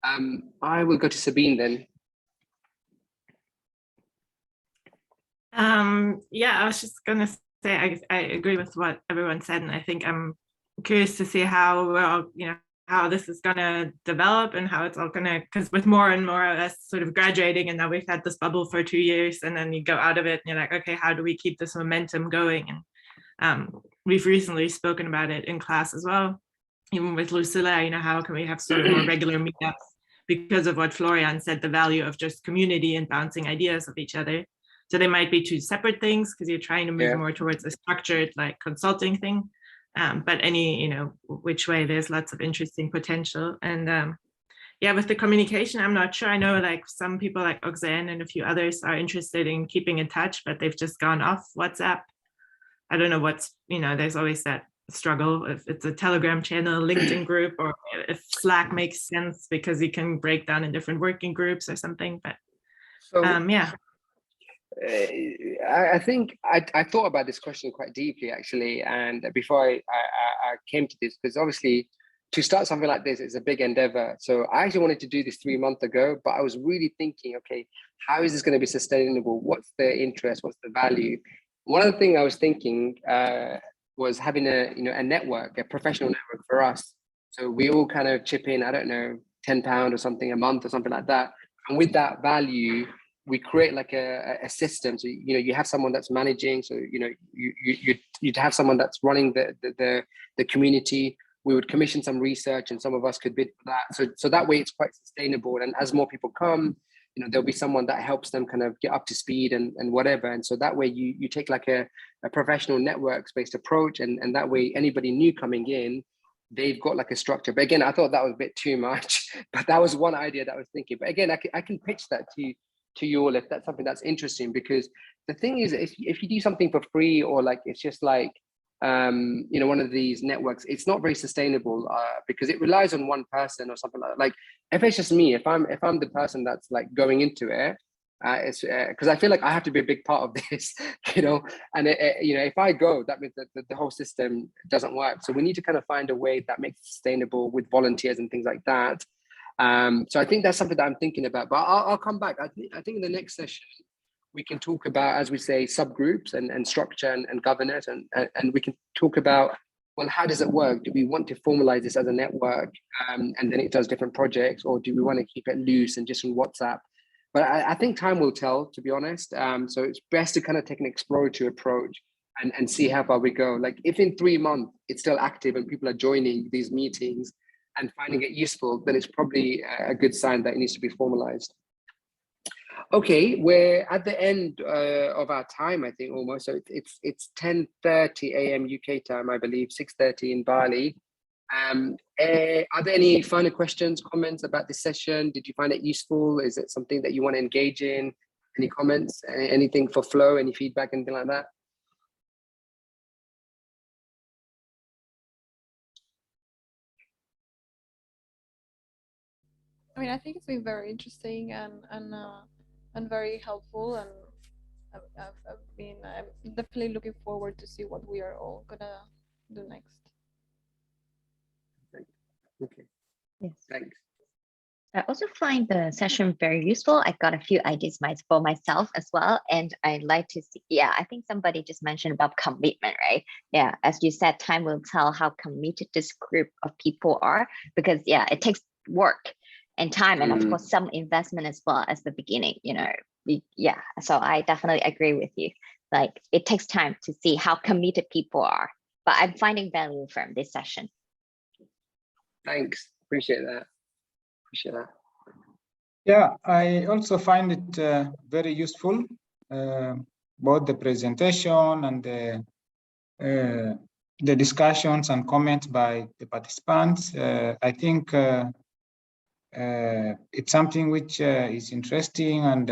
I will go to Sabine then. Yeah, I was just gonna say I agree with what everyone said, and I think I'm curious to see how how this is gonna develop and how it's all gonna, because with more and more of us sort of graduating, and now we've had this bubble for 2 years, and then you go out of it and you're like, okay, how do we keep this momentum going? And we've recently spoken about it in class as well, even with Lucilla, how can we have sort of more regular meetups, because of what Florian said, the value of just community and bouncing ideas of each other. So they might be two separate things because you're trying to move more towards a structured like consulting thing. But any, which way, there's lots of interesting potential. And yeah, with the communication, I'm not sure. I know like some people like Oxane and a few others are interested in keeping in touch, but they've just gone off WhatsApp. I don't know what's, there's always that struggle if it's a Telegram channel, LinkedIn group, or if Slack makes sense because you can break down in different working groups or something. But yeah. I think I thought about this question quite deeply actually, and before I came to this, because obviously to start something like this is a big endeavor. So I actually wanted to do this 3 months ago, but I was really thinking, okay, how is this going to be sustainable? What's the interest? What's the value? One of the things I was thinking was having a network, a professional network for us. So we all kind of chip in, I don't know, £10 or something a month or something like that. And with that value, we create like a system. So, you have someone that's managing. So, you'd have someone that's running the community. We would commission some research and some of us could bid for that. So that way it's quite sustainable. And as more people come, there'll be someone that helps them kind of get up to speed and whatever. And so that way you take like a professional networks-based approach, and that way anybody new coming in, they've got like a structure. But again, I thought that was a bit too much, but that was one idea that I was thinking. But again, I can pitch that to you all if that's something that's interesting, because the thing is, if you do something for free, or like it's just like one of these networks, it's not very sustainable because it relies on one person or something like that. Like if it's just me, if I'm the person that's like going into it, it's because I feel like I have to be a big part of this, and if I go, that means that the whole system doesn't work. So we need to kind of find a way that makes it sustainable with volunteers and things like that. So I think that's something that I'm thinking about, but I'll come back. I think in the next session, we can talk about, as we say, subgroups and structure and governance, and we can talk about, well, how does it work? Do we want to formalize this as a network and then it does different projects, or do we want to keep it loose and just on WhatsApp? But I think time will tell, to be honest. So it's best to kind of take an exploratory approach and see how far we go. Like if in 3 months it's still active and people are joining these meetings and finding it useful, then it's probably a good sign that it needs to be formalized. Okay, we're at the end of our time, I think, almost. So it's 10:30 a.m. UK time, I believe, 6:30 in Bali. Are there any final questions, comments about this session? Did you find it useful? Is it something that you want to engage in? Any comments? Anything for flow? Any feedback? Anything like that? I mean, I think it's been very interesting and very helpful, and I'm definitely looking forward to see what we are all gonna do next. Okay. Yes. Thanks. I also find the session very useful. I got a few ideas for myself as well. And I'd like to see, I think somebody just mentioned about commitment, right? Yeah, as you said, time will tell how committed this group of people are, because it takes work and time, and of course some investment as well as the beginning, so I definitely agree with you. Like it takes time to see how committed people are, but I'm finding value from this session. Thanks, appreciate that. Yeah, I also find it very useful, both the presentation and the discussions and comments by the participants. I think it's something which is interesting, and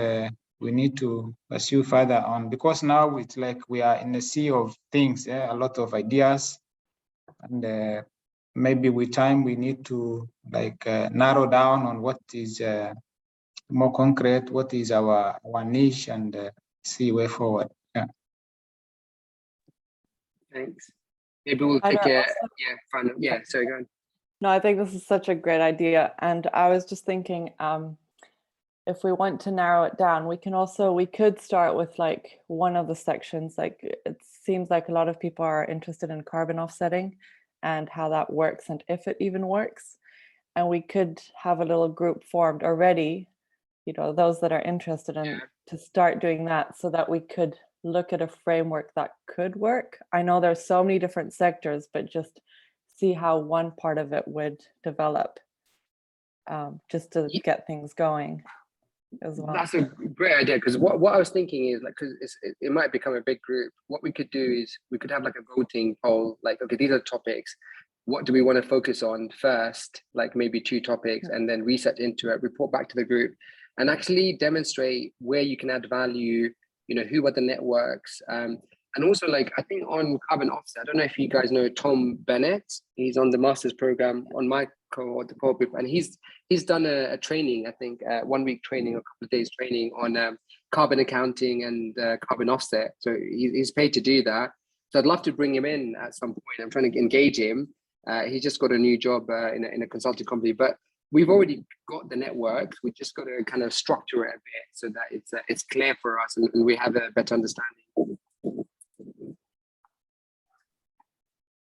we need to pursue further on, because now it's like we are in a sea of things, a lot of ideas, and maybe with time we need to narrow down on what is more concrete, what is our niche, and see way forward. Yeah. Thanks. Maybe we'll take final. Yeah, sorry, go on. No, I think this is such a great idea. And I was just thinking, if we want to narrow it down, we could start with like one of the sections. Like it seems like a lot of people are interested in carbon offsetting and how that works and if it even works. And we could have a little group formed already, those that are interested in to start doing that, so that we could look at a framework that could work. I know there's so many different sectors, but just see how one part of it would develop, just to get things going as well. That's a great idea, because what I was thinking is like, because it might become a big group, what we could do is we could have like a voting poll, like, okay, these are the topics, what do we want to focus on first, like maybe 2 topics, and then research into it, report back to the group, and actually demonstrate where you can add value, who are the networks. And also, like, I think on carbon offset, I don't know if you guys know Tom Bennett. He's on the master's program on my cohort, the core group, and he's done a training, I think, 1 week training, a couple of days training on carbon accounting and carbon offset. So he's paid to do that. So I'd love to bring him in at some point. I'm trying to engage him. He just got a new job in a consulting company, but we've already got the network. We just got to kind of structure it a bit so that it's clear for us and we have a better understanding.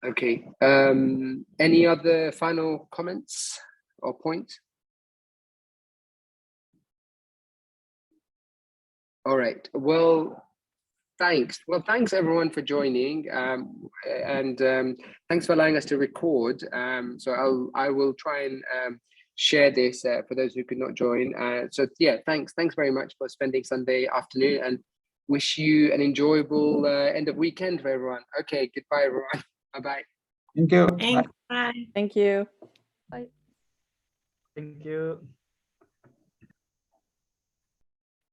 Okay. Any other final comments or points? All right. Well, thanks. Well, thanks everyone for joining, and thanks for allowing us to record. So I will try and share this for those who could not join. So yeah, thanks very much for spending Sunday afternoon, and wish you an enjoyable end of weekend for everyone. Okay, goodbye everyone. Bye-bye. Thank you. Thanks. Bye. Thank you. Thank you.